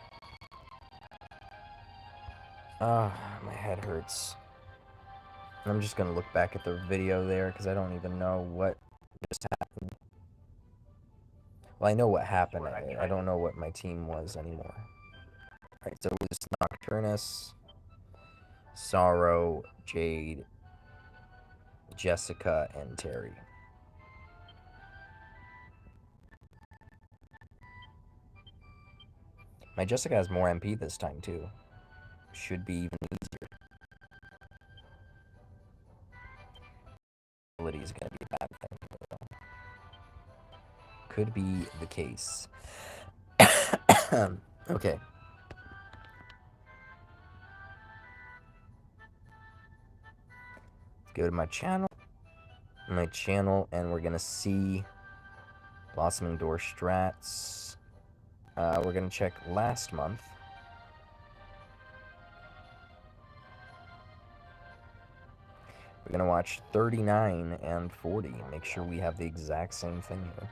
Ah, my head hurts. I'm just gonna look back at the video there because I don't even know what just happened. Well, I know what happened. I don't know what my team was anymore. Alright, so it was Nocturnus, Sorrow, Jade, Jessica, and Terry. My Jessica has more MP this time, too. Should be even easier. Ability is going to be a bad thing, though. Could be the case. Okay. Let's go to my channel. And we're going to see Blossoming Door Strats. We're going to check last month. We're going to watch 39 and 40 and make sure we have the exact same thing here.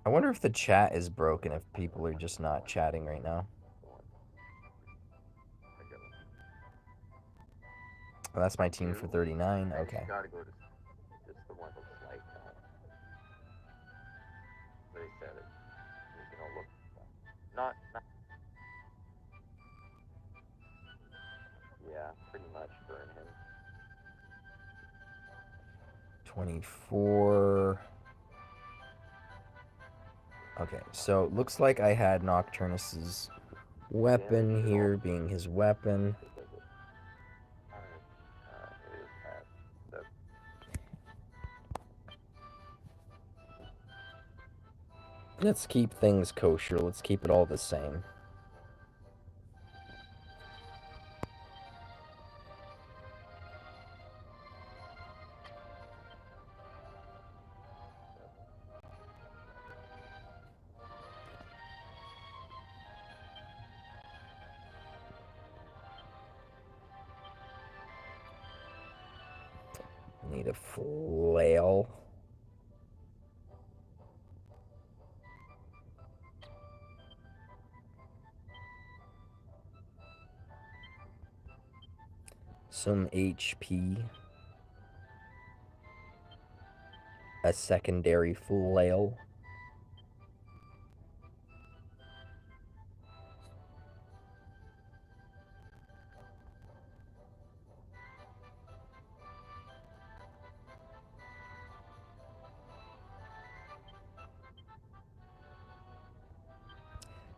I wonder if the chat is broken, if people are just not chatting right now. Well, that's my team for 39. Okay. Yeah, pretty much burn him. 24. Okay, so it looks like I had Nocturnus's weapon here being his weapon. Let's keep things kosher. Let's keep it all the same. Need a flail. Some HP. A secondary flail.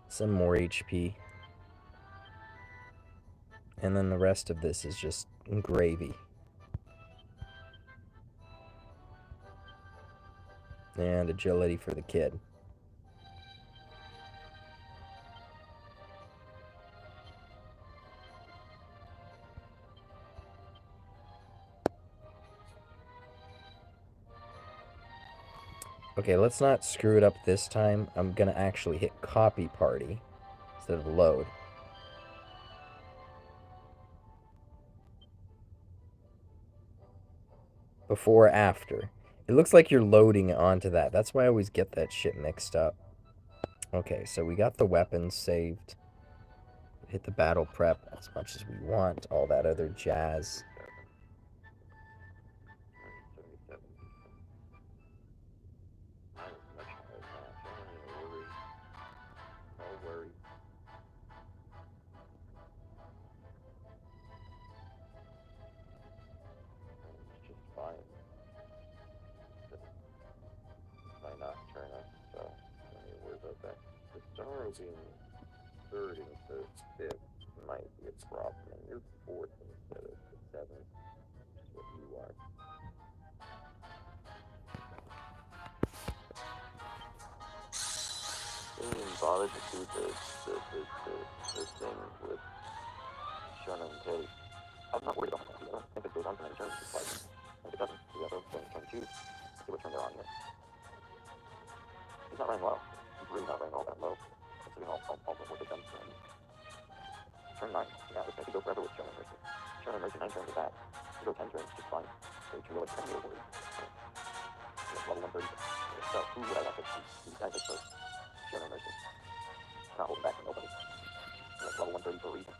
Some more HP. And then the rest of this is just gravy. And agility for the kid. Okay, let's not screw it up this time. I'm gonna actually hit copy party instead of load. Before or after. It looks like you're loading onto that. That's why I always get that shit mixed up. Okay, so we got the weapons saved. Hit the battle prep as much as we want. All that other jazz. 77. Mine is much higher than that. Don't worry. No worry. It's just fine. Might not turn up, so don't need to worry about that. The star being third instead of fifth might be a problem, and you're fourth instead of seventh, which is what you are. Didn't even bother to do the thing with Shun and Kage. I'm not worried about that. I don't think it goes on for many turns. It's like, if it doesn't, we have to go turn 2. See what turn they're on here. He's not running low. He's really not running all that low. So we can all work with them. Turn 9. Yeah, this guy could go forever with Shun and Mercy. Shun and Mercy 9 turns with that. You go 10 turns, just fine. So you really can't be worried. Level 130. So who would I left it? These guys are first. Shun and Mercy. Not holding back to nobody. Like level 130 for a reason.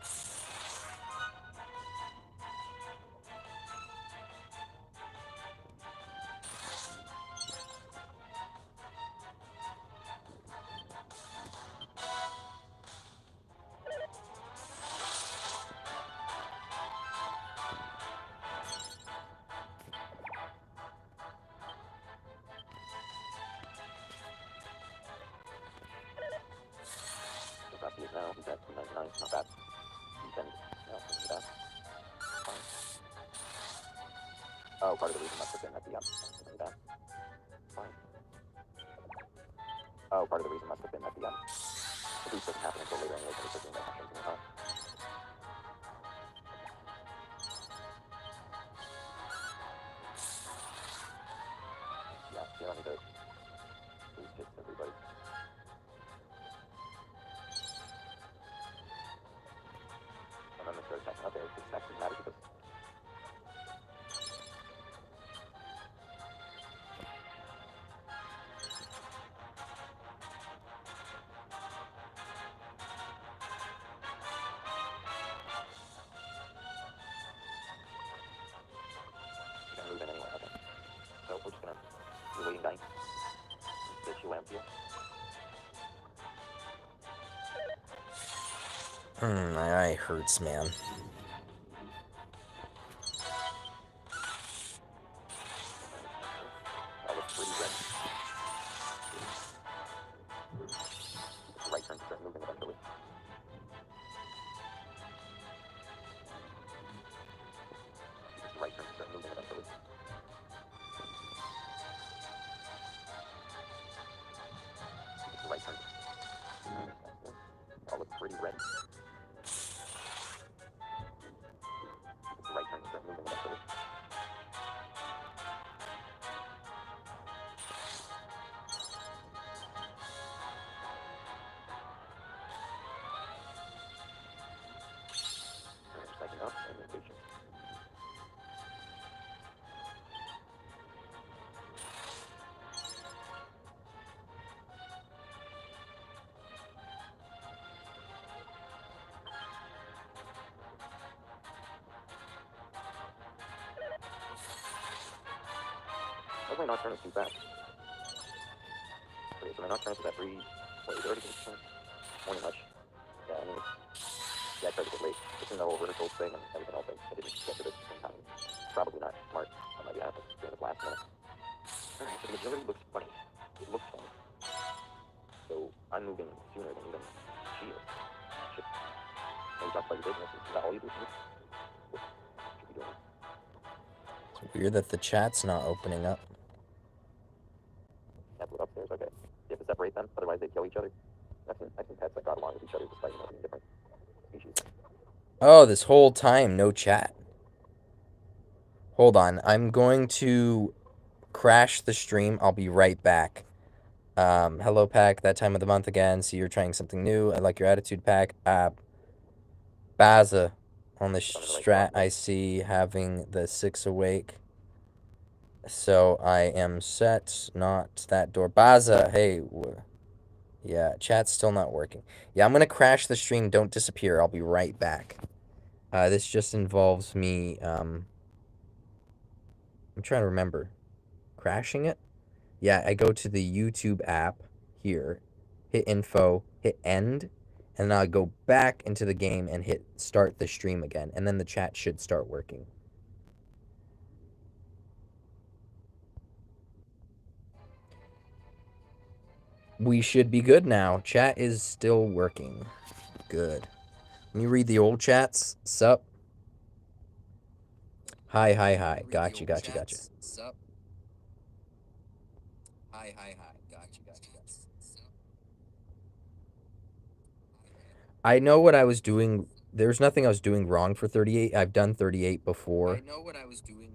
Now he's at 299, not bad. He's 10. No, not bad. Fine. Oh, part of the reason must have been at the not bad. Fine. Oh, part of the reason must have been at the the boost doesn't happen until later anyway, so it's doing that actions in the car. Yeah, you don't need to boost hits everybody. And then the third second. Okay, the second matters because you're gonna move in anyway, okay. So we're just gonna be waiting dying. Get you lamp here. My eye hurts, man. That looks pretty red. It's the right turn to start moving eventually. It's the right turn to start moving eventually. It's the right turn. All looks pretty red. It's the right turn to start moving eventually. Second up and then patient. Why my nocturne is too fast? Okay, so my nocturne is at 3. Wait, is it already finished? Morning much. Yeah, I mean, yeah, I tried to get late. Just in the whole vertical thing and everything else, I didn't get to this in time. Probably not smart on my behalf during this last minute. Alright, so the majority looks funny. It looks funny. So I'm moving sooner than even she is. Shit. Maybe that's why your business. Is that all you do? What should be doing? It's weird that the chat's not opening up. That's what upstairs, okay. You have to separate them, otherwise they kill each other. I've seen pets that got along with each other despite being different species. Oh, this whole time, no chat. Hold on, I'm going to crash the stream. I'll be right back. Hello, pack. That time of the month again. See, you're trying something new. I like your attitude, pack. Baza on the strat. I see having the 6 awake. So I am set. Not that door. Baza, hey. Yeah, chat's still not working. Yeah, I'm gonna crash the stream. Don't disappear. I'll be right back. This just involves me. I'm trying to remember. Crashing it? Yeah, I go to the YouTube app here, hit info, hit end, and then I go back into the game and hit start the stream again, and then the chat should start working. We should be good now. Chat is still working. Good. Let me read the old chats. Sup? Hi, hi, hi. Gotcha. Sup? Hi, hi, hi. Gotcha. I know what I was doing. There's nothing I was doing wrong for 38. I've done 38 before. I know what I was doing.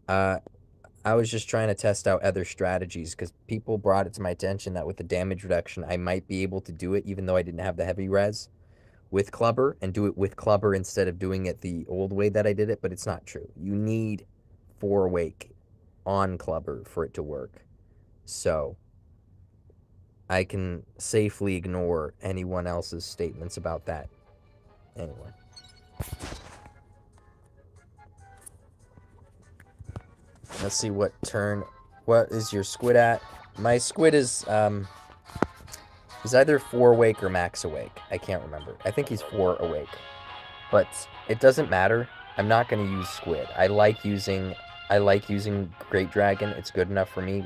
I was just trying to test out other strategies because people brought it to my attention that with the damage reduction, I might be able to do it even though I didn't have the heavy res with Clubber and do it with Clubber instead of doing it the old way that I did it, but it's not true. You need 4 wake on Clubber for it to work. So I can safely ignore anyone else's statements about that. Anyway. Let's see what turn. What is your squid at? My squid is either 4 awake or max awake. I can't remember. I think he's 4 awake. But it doesn't matter. I'm not going to use squid. I like using Great Dragon. It's good enough for me.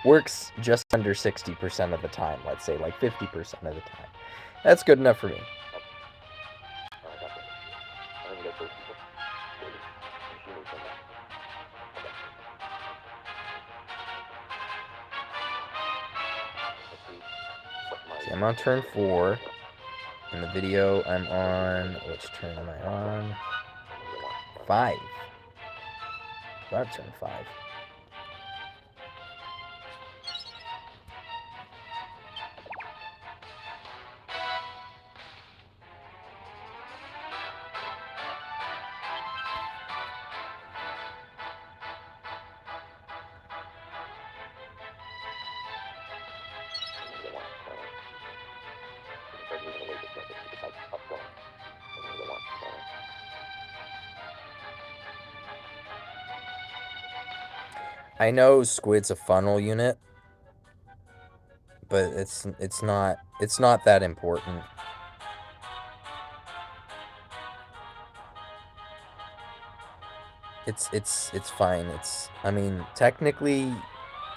Works just under 60% of the time. Let's say like 50% of the time. That's good enough for me. See, I'm on turn 4. In the video, I'm on... Which turn am I on? 5. About turn 5. I know squid's a funnel unit, but it's not that important. It's fine. I mean, technically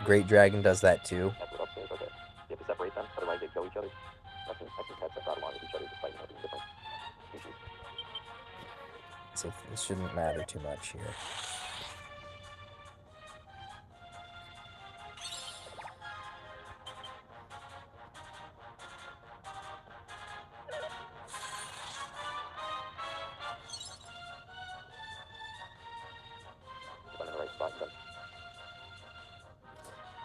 Great Dragon does that too. You have to separate them, otherwise they kill each other. I can test that along with each other despite having different species. So this shouldn't matter too much here.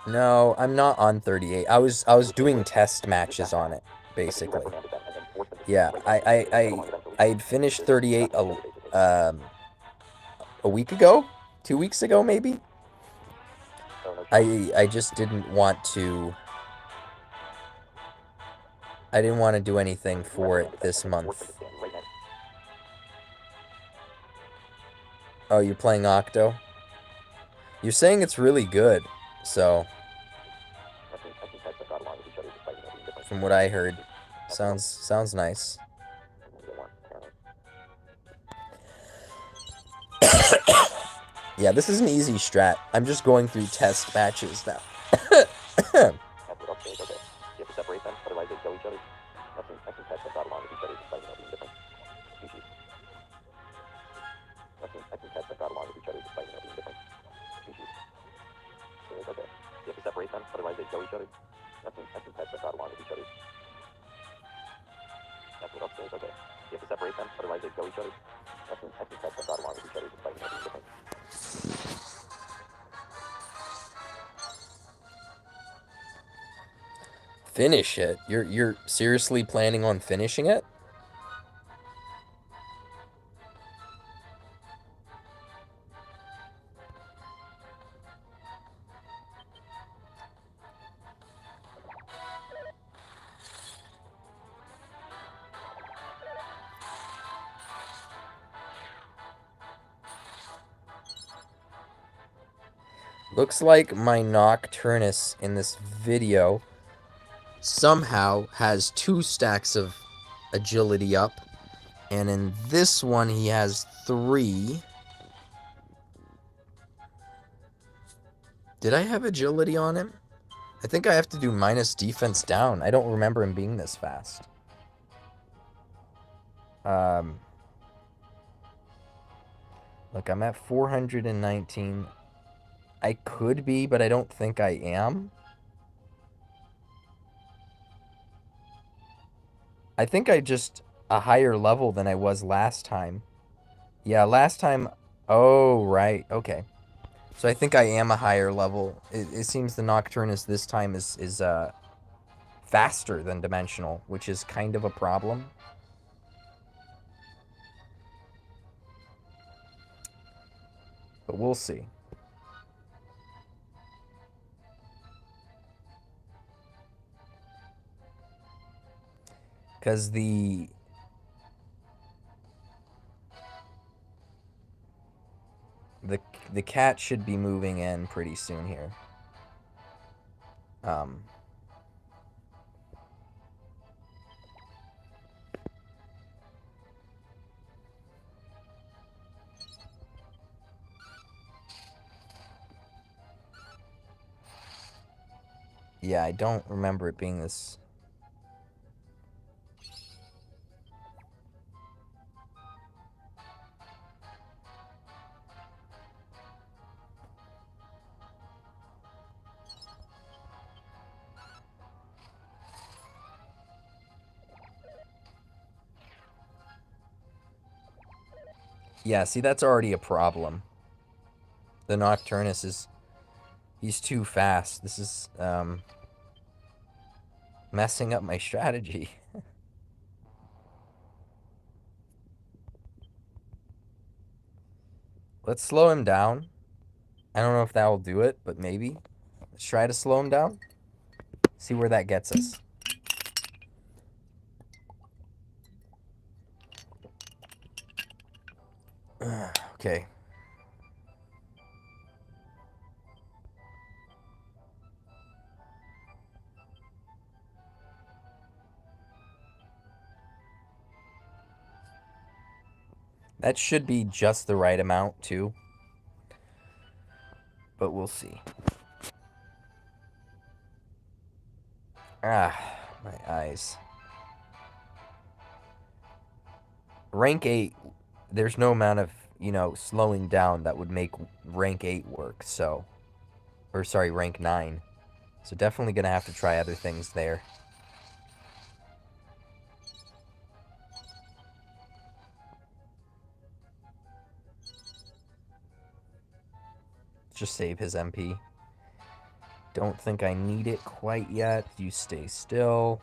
No, I'm not on 38. I was doing test matches on it, basically. Yeah, I had finished 38 a week ago? 2 weeks ago, maybe? I just didn't want to... I didn't want to do anything for it this month. Oh, you're playing Octo? You're saying it's really good, so... From what I heard, sounds nice. Yeah, this is an easy strat. I'm just going through test matches now. Finish it? You're seriously planning on finishing it? Looks like my Nocturnus in this video somehow has 2 stacks of agility up, and in this one he has 3. Did I have agility on him? I think I have to do minus defense down. I don't remember him being this fast. Look, I'm at 419. I could be, but I don't think I am. I think I just a higher level than I was last time. Yeah, last time... Oh, right. Okay. So I think I am a higher level. It seems the Nocturnus this time is faster than Dimensional, which is kind of a problem. But we'll see. Because the cat should be moving in pretty soon here. Yeah, I don't remember it being this... Yeah, see, that's already a problem. The Nocturnus is... He's too fast. This is, messing up my strategy. Let's slow him down. I don't know if that will do it, but maybe. Let's try to slow him down. See where that gets us. Okay. That should be just the right amount, too. But we'll see. Ah, my eyes. Rank 8, there's no amount of, you know, slowing down that would make rank 8 work, so... Or, sorry, rank 9. So definitely gonna have to try other things there. Just save his MP. Don't think I need it quite yet. You stay still.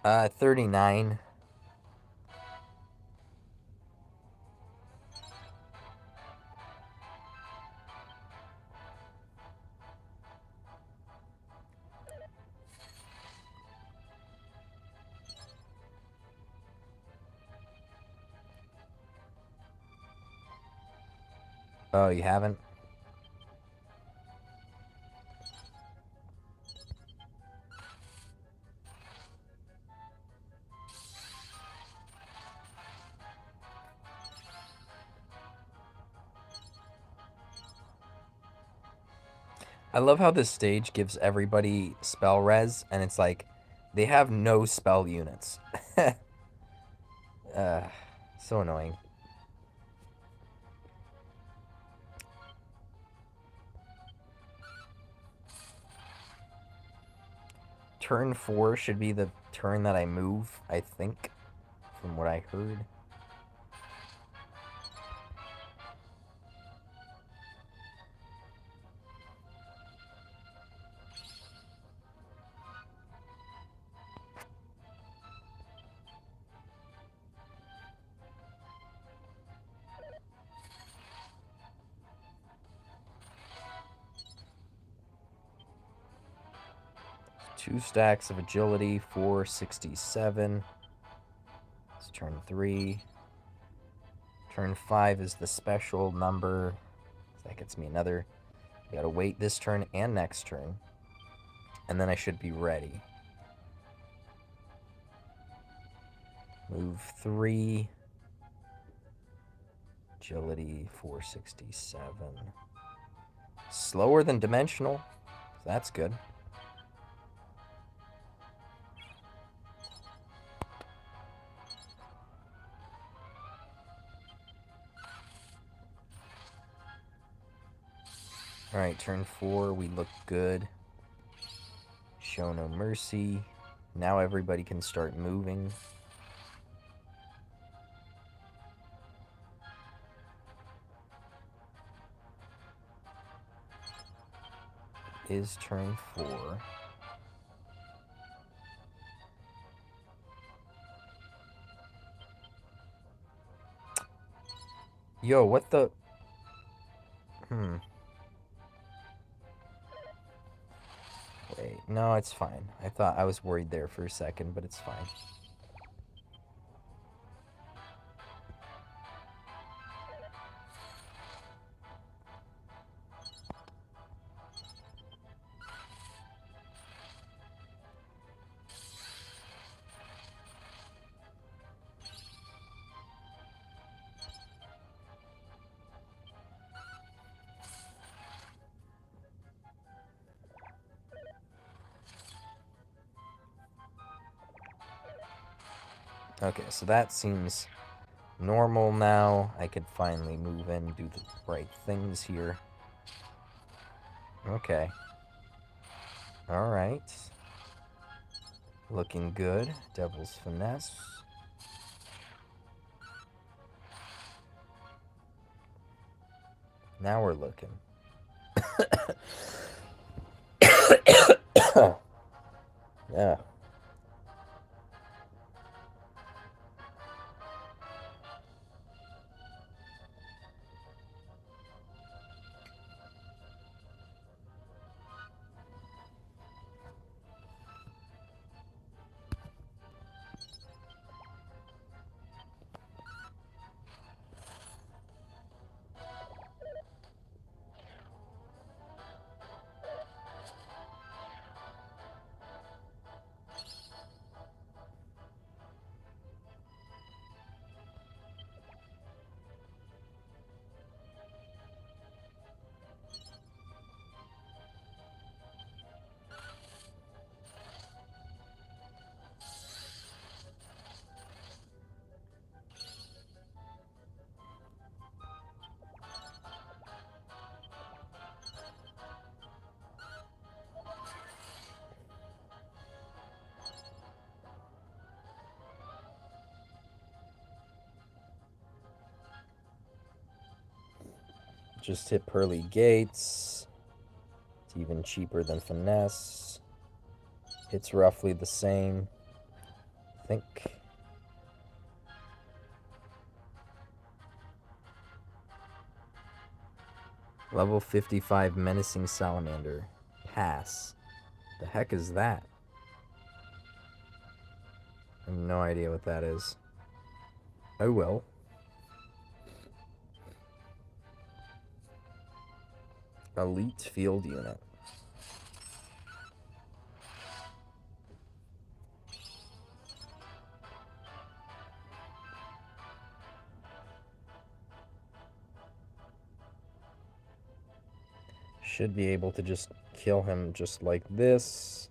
39. Oh, you haven't? I love how this stage gives everybody spell res, and it's like they have no spell units. So annoying. Turn 4 should be the turn that I move, I think, from what I heard. Two stacks of agility, 467. It's turn 3. Turn 5 is the special number. That gets me another. I gotta wait this turn and next turn. And then I should be ready. Move 3. Agility, 467. Slower than dimensional. That's good. Alright, turn 4, we look good. Show no mercy. Now everybody can start moving. Is turn 4. Yo, what the... Wait, no, it's fine. I was worried there for a second, but it's fine. Okay, so that seems normal now. I could finally move in, do the right things here. Okay. Alright. Looking good. Devil's Finesse. Now we're looking. Yeah. Just hit Pearly Gates. It's even cheaper than Finesse. It's roughly the same. think. Level 55 Menacing Salamander. Pass. The heck is that? I have no idea what that is. Oh well. Elite Field Unit. Should be able to just kill him just like this.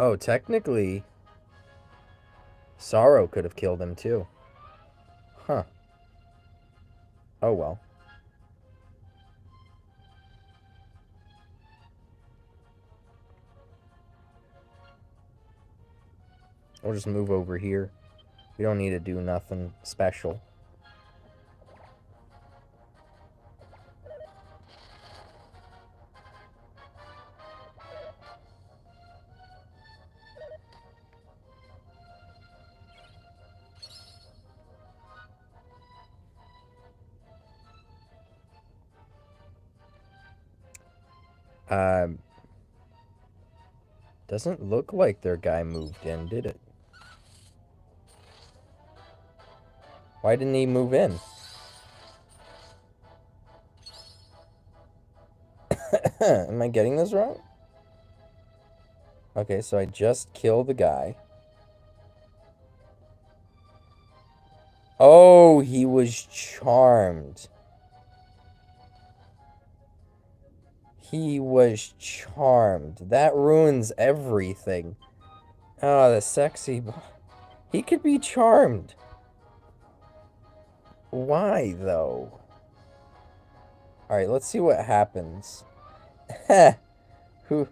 Oh, technically, Sorrow could have killed him too. Huh. Oh well. We'll just move over here. We don't need to do nothing special. Doesn't look like their guy moved in, did it? Why didn't he move in? Am I getting this wrong? Okay, so I just killed the guy. Oh, he was charmed. He was charmed. That ruins everything. Oh, the sexy... He could be charmed. Why, though? Alright, let's see what happens. Who...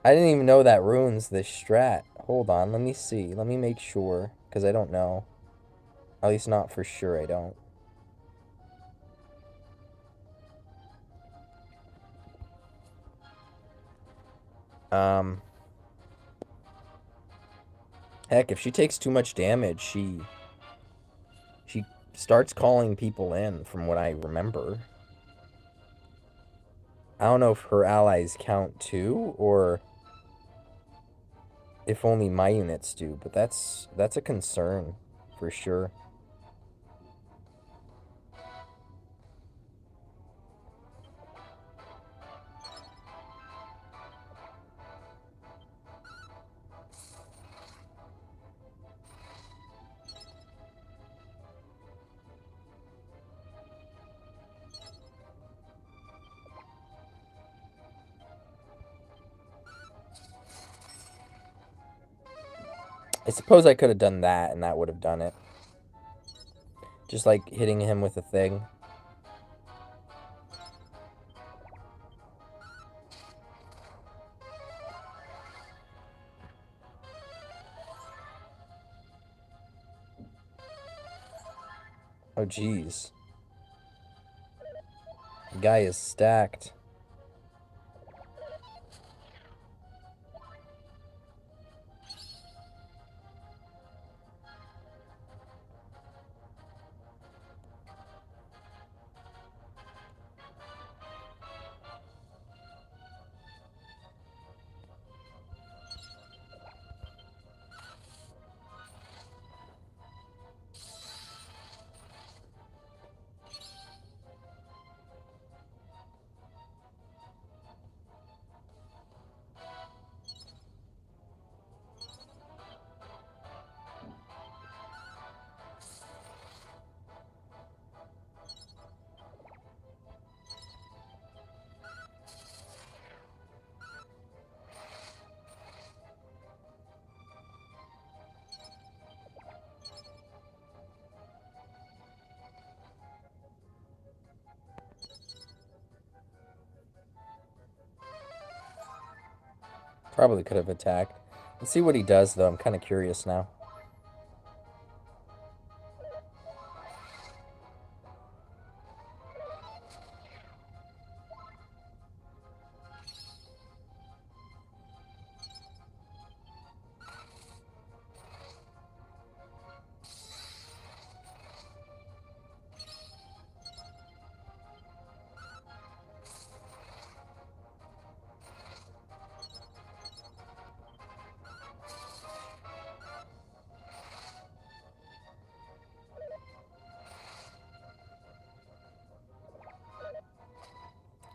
I didn't even know that ruins this strat. Hold on, let me see. Let me make sure, because I don't know. At least not for sure, I don't. Heck, if she takes too much damage, she starts calling people in, from what I remember. I don't know if her allies count too, or if only my units do, but that's a concern, for sure. I suppose I could have done that, and that would have done it. Just like hitting him with a thing. Oh, jeez. The guy is stacked. Probably could have attacked. Let's see what he does, though. I'm kind of curious now.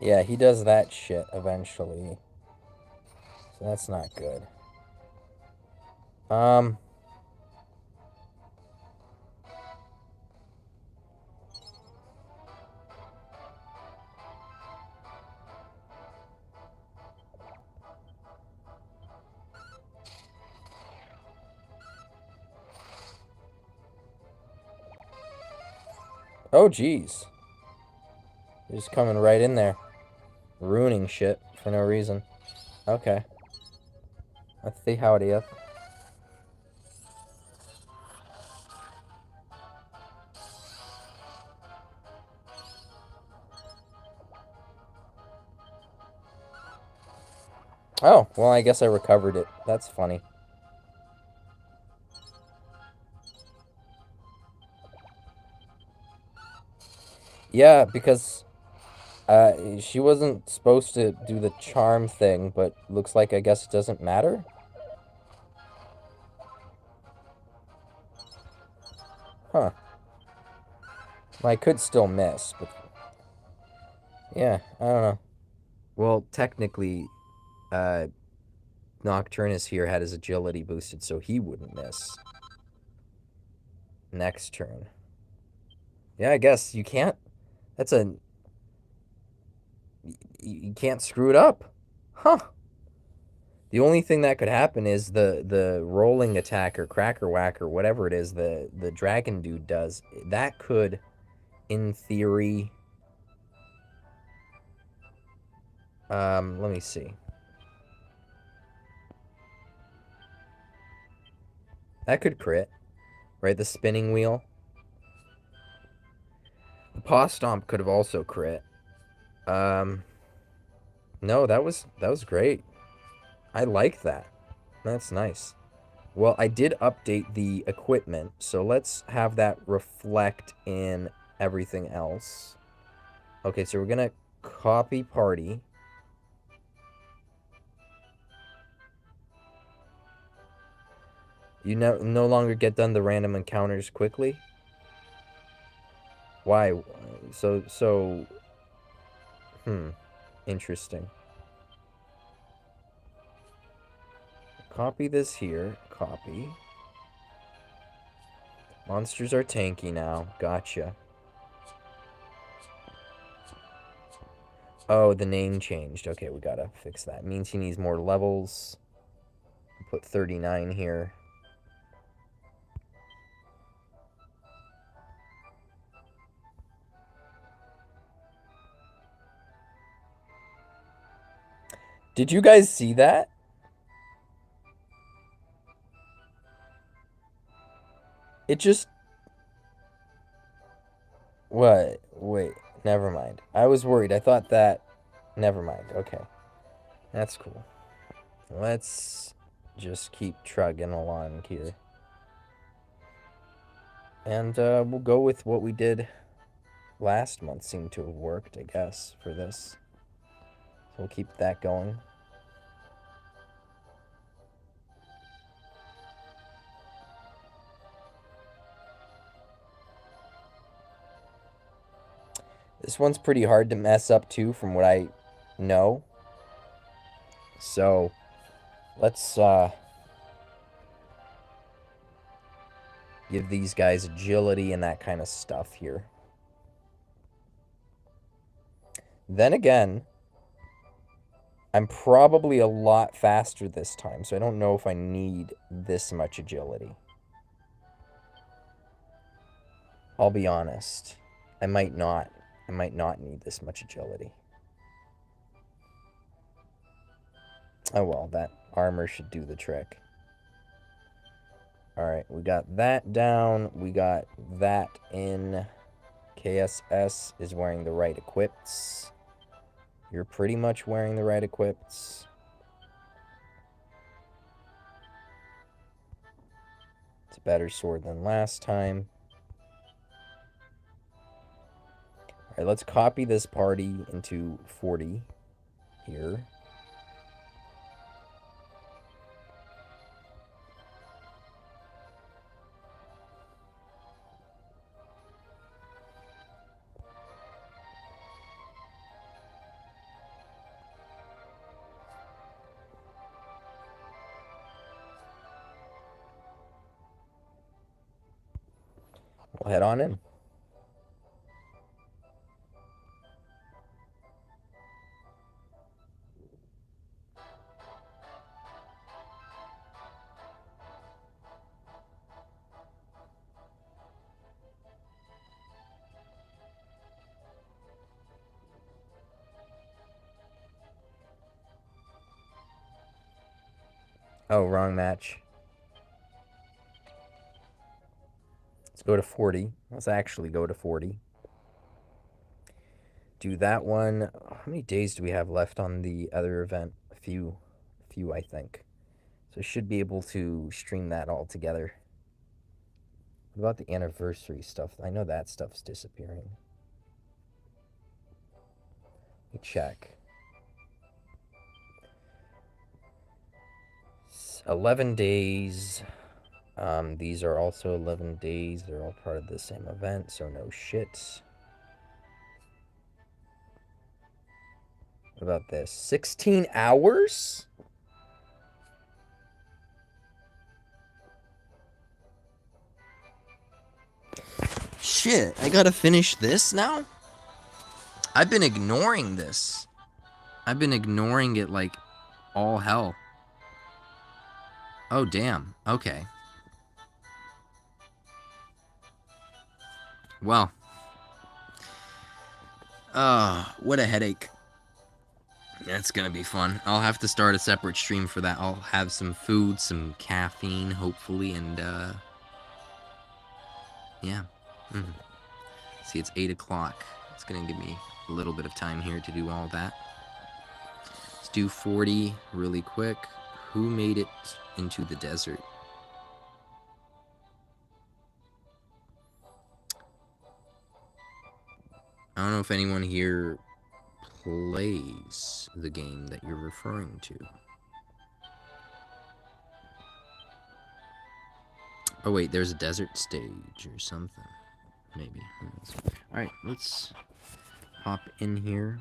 Yeah, he does that shit eventually. So that's not good. Oh, jeez. Just coming right in there. Ruining shit for no reason. Okay. Let's see how it is. Oh, well, I guess I recovered it. That's funny. Yeah, because she wasn't supposed to do the charm thing, but looks like I guess it doesn't matter. Huh. Well, I could still miss, but yeah, I don't know. Well, technically, Nocturnus here had his agility boosted, so he wouldn't miss. Next turn. Yeah, I guess you can't. That's a. You can't screw it up. Huh. The only thing that could happen is the rolling attack or cracker whack or whatever it is the dragon dude does. That could, in theory. Let me see. That could crit, right? The spinning wheel. The paw stomp could have also crit. No, that was great. I like that. That's nice. Well, I did update the equipment, so let's have that reflect in everything else. Okay, so we're gonna copy party. You no longer get done the random encounters quickly? Why? So, interesting. Copy this here. Copy. Monsters are tanky now. Gotcha. Oh, the name changed. Okay, we gotta fix that. Means he needs more levels. Put 39 here. Did you guys see that? It just... What? Wait, never mind. I was worried. I thought that... Never mind. Okay. That's cool. Let's just keep trugging along here. And we'll go with what we did last month. Seemed to have worked, I guess, for this. So we'll keep that going. This one's pretty hard to mess up too, from what I know. So, let's give these guys agility and that kind of stuff here. Then again, I'm probably a lot faster this time, so I don't know if I need this much agility. I'll be honest. I might not need this much agility. Oh well, that armor should do the trick. Alright, we got that down. We got that in. KSS is wearing the right equips. You're pretty much wearing the right equips. It's a better sword than last time. Alright, let's copy this party into 40 here. We'll head on in. Oh, wrong match. Let's go to 40. Let's actually go to 40. Do that one. How many days do we have left on the other event? A few, I think. So I should be able to stream that all together. What about the anniversary stuff? I know that stuff's disappearing. Let me check. 11 days. These are also 11 days. They're all part of the same event, so no shit. What about this? 16 hours? Shit, I gotta finish this now? I've been ignoring this. I've been ignoring it like all hell. Oh, damn. Okay. Well. What a headache. That's gonna be fun. I'll have to start a separate stream for that. I'll have some food, some caffeine, hopefully, and, yeah. See, it's 8 o'clock. It's gonna give me a little bit of time here to do all that. Let's do 40 really quick. Who made it into the desert? I don't know if anyone here plays the game that you're referring to. Oh wait, there's a desert stage or something. Maybe. Alright, let's hop in here.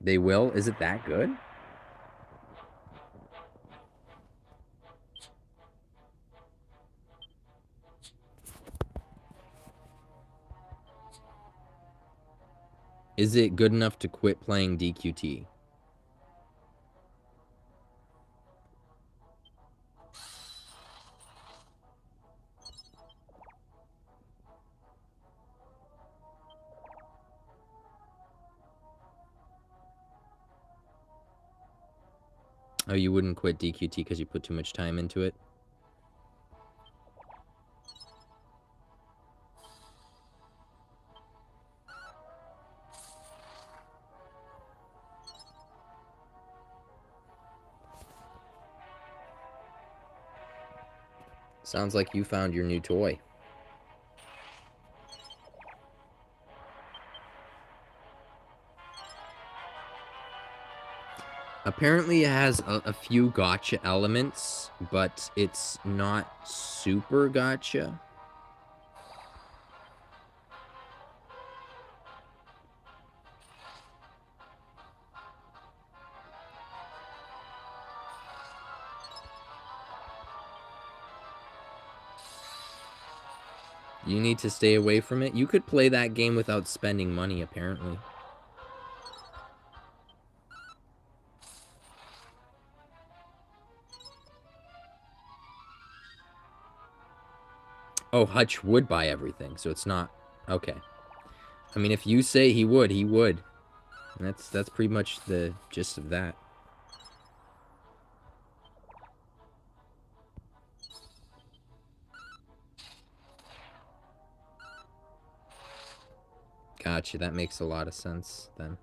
They will? Is it that good? Is it good enough to quit playing DQT? Oh, you wouldn't quit DQT because you put too much time into it? Sounds like you found your new toy. Apparently it has a few gotcha elements, but it's not super gotcha. You need to stay away from it. You could play that game without spending money, apparently. Oh, Hutch would buy everything, so it's not... Okay. I mean, if you say he would, he would. And that's pretty much the gist of that. Gotcha, that makes a lot of sense then.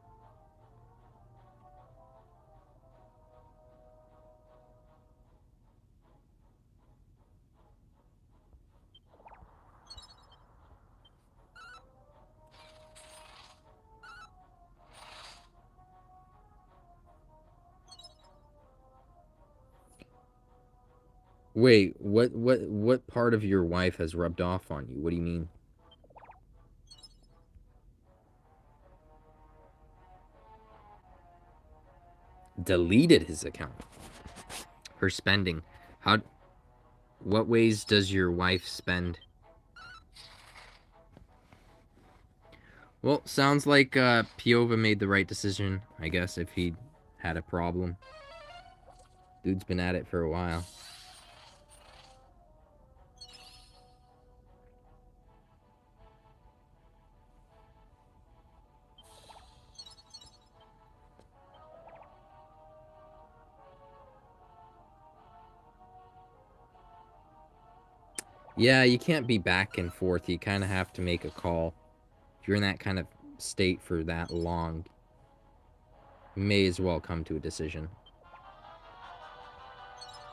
Wait, what part of your wife has rubbed off on you? What do you mean? Deleted his account. Her spending. What ways does your wife spend? Well, sounds like Piova made the right decision, I guess, if he had a problem. Dude's been at it for a while. Yeah, you can't be back and forth. You kind of have to make a call. If you're in that kind of state for that long, you may as well come to a decision.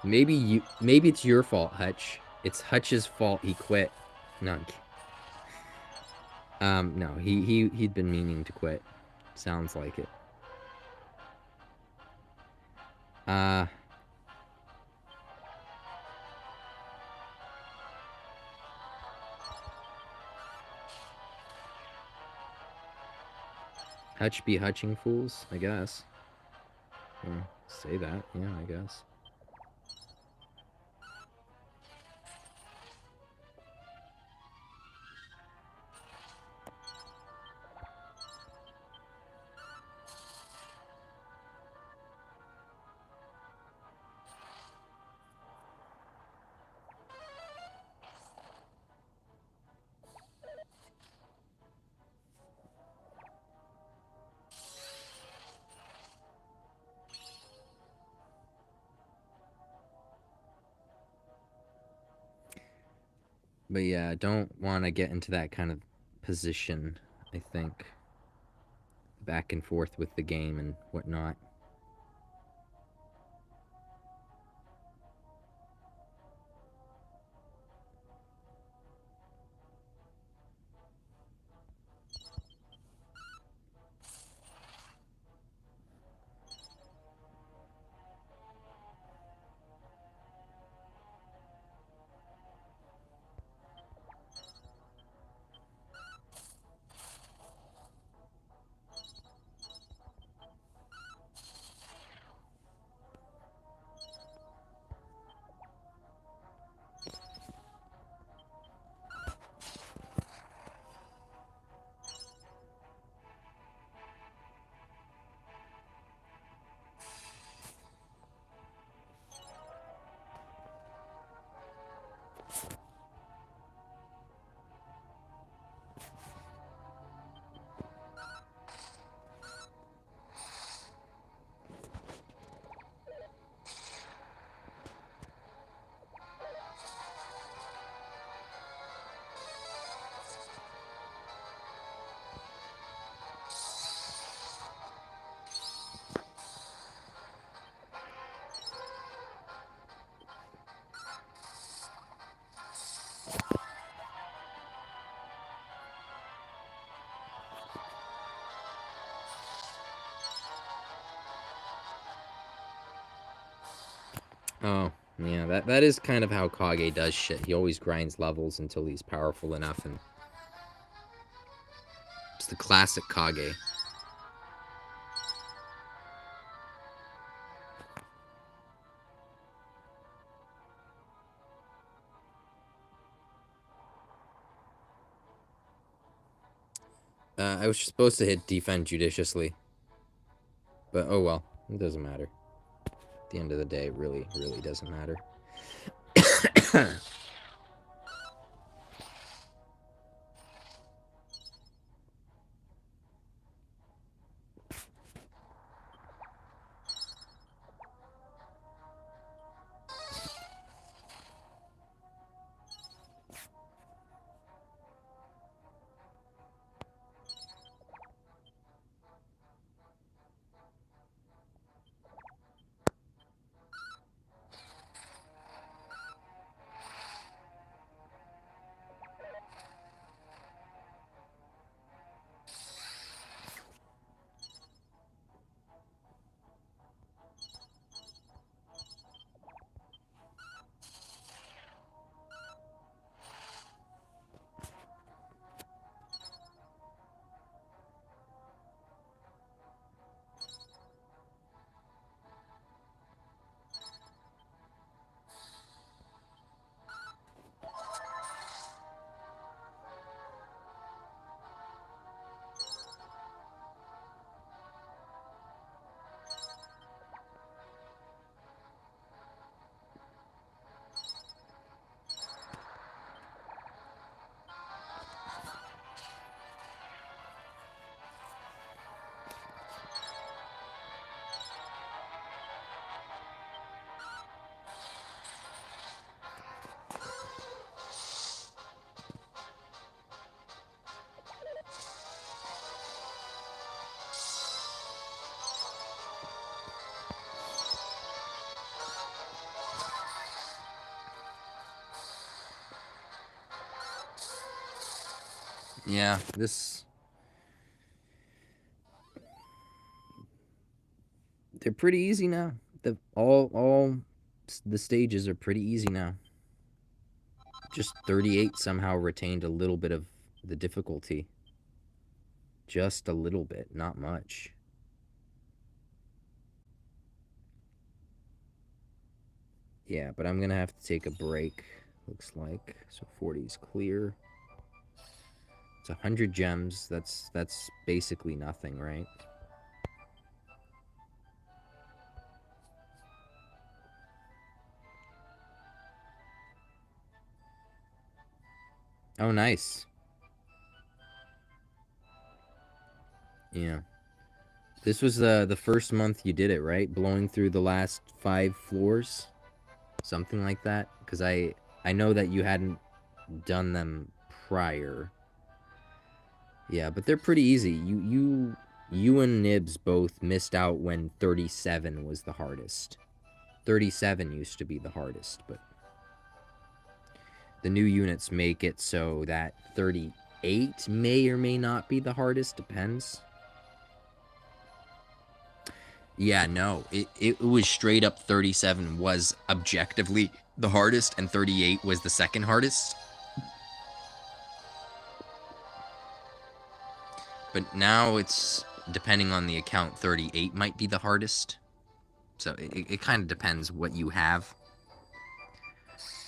Maybe it's your fault, Hutch. It's Hutch's fault he quit. No. No, he'd been meaning to quit. Sounds like it. Hutch be hutching fools, I guess. Say that, yeah, I guess. But yeah, I don't want to get into that kind of position, I think. Back and forth with the game and whatnot. Oh, yeah, that is kind of how Kage does shit. He always grinds levels until he's powerful enough, and it's the classic Kage. I was supposed to hit defend judiciously. But oh well, it doesn't matter. At the end of the day, it really doesn't matter. Yeah, this... They're pretty easy now. All the stages are pretty easy now. Just 38 somehow retained a little bit of the difficulty. Just a little bit, not much. Yeah, but I'm gonna have to take a break, looks like. So 40 is clear. It's 100 gems. That's basically nothing, right? Oh, nice. Yeah. This was the first month you did it, right? Blowing through the last 5 floors? Something like that? Because I know that you hadn't done them prior. Yeah, but they're pretty easy. You and Nibs both missed out when 37 was the hardest. 37 used to be the hardest, but the new units make it so that 38 may or may not be the hardest, depends. Yeah, no, it was straight up 37 was objectively the hardest, and 38 was the second hardest. But now it's, depending on the account, 38 might be the hardest. So it kind of depends what you have.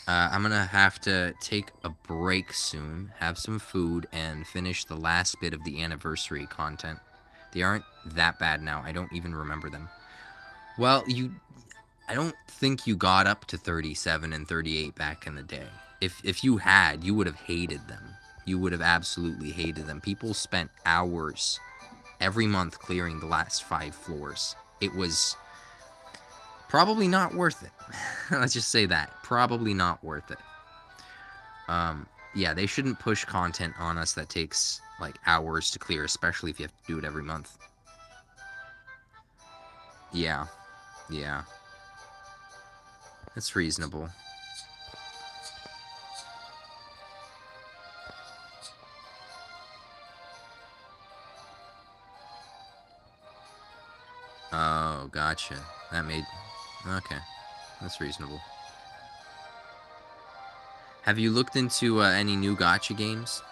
I'm gonna have to take a break soon, have some food, and finish the last bit of the anniversary content. They aren't that bad now. I don't even remember them. Well, I don't think you got up to 37 and 38 back in the day. If you had, you would have hated them. You would have absolutely hated them. People spent hours every month clearing the last 5 floors. It was probably not worth it. Let's just say that. Probably not worth it. Yeah, they shouldn't push content on us that takes like hours to clear, especially if you have to do it every month. Yeah. Yeah. That's reasonable. Oh, gotcha. That made... Okay. That's reasonable. Have you looked into any new gacha games?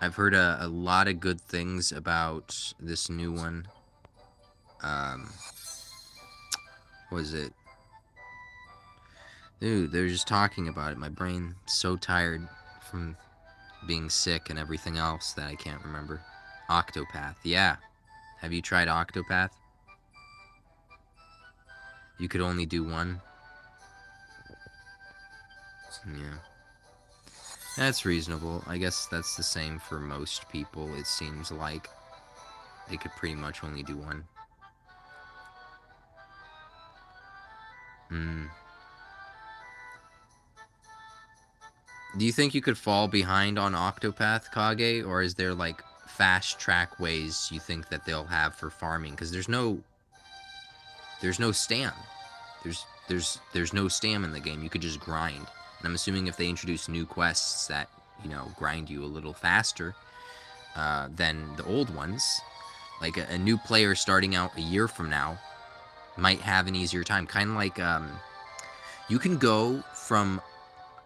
I've heard a lot of good things about this new one. What is it? Dude, they're just talking about it. My brain's so tired from being sick and everything else that I can't remember. Octopath, yeah. Have you tried Octopath? You could only do one? Yeah. That's reasonable. I guess that's the same for most people, it seems like. They could pretty much only do one. Hmm. Do you think you could fall behind on Octopath, Kage? Or is there, like, fast track ways you think that they'll have for farming? Because there's no stam. There's no stam in the game. You could just grind. And I'm assuming if they introduce new quests that, you know, grind you a little faster than the old ones, like a new player starting out a year from now might have an easier time. Kind of like you can go from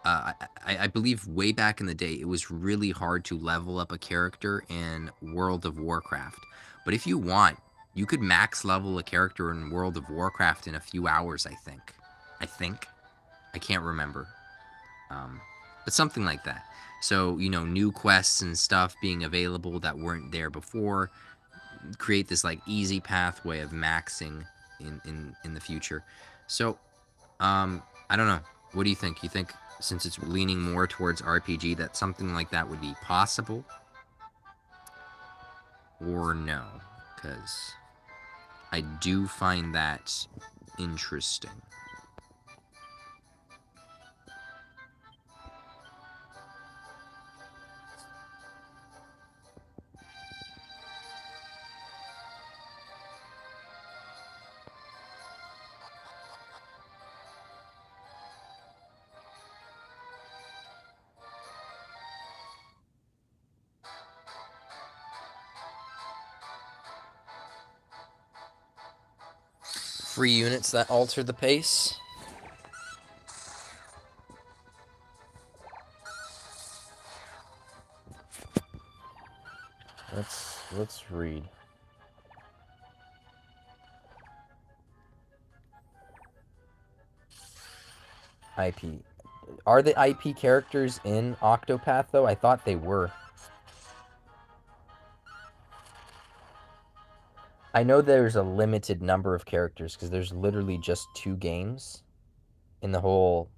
I believe way back in the day, it was really hard to level up a character in World of Warcraft. But if you want, you could max level a character in World of Warcraft in a few hours, I think. I can't remember. But something like that. So, you know, new quests and stuff being available that weren't there before create this, like, easy pathway of maxing in the future. So, I don't know. What do you think? You think since it's leaning more towards RPG that something like that would be possible? Or no? Because I do find that interesting. free units that alter the pace. Let's read. IP. Are the IP characters in Octopath though? I thought they were. I know there's a limited number of characters because there's literally just 2 games in the whole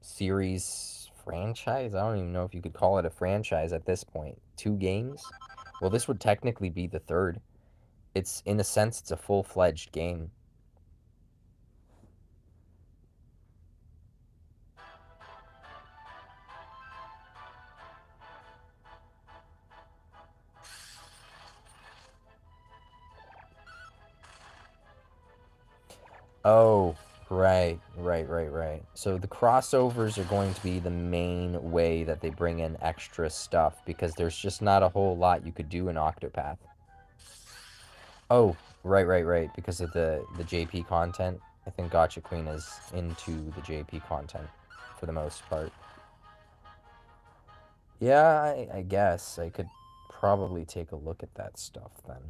series franchise. I don't even know if you could call it a franchise at this point. 2 games? Well, this would technically be the 3rd. It's, in a sense, it's a full-fledged game. Oh, right. So the crossovers are going to be the main way that they bring in extra stuff because there's just not a whole lot you could do in Octopath. Oh, right. Because of the JP content. I think Gotcha Queen is into the JP content for the most part. Yeah, I guess I could probably take a look at that stuff then.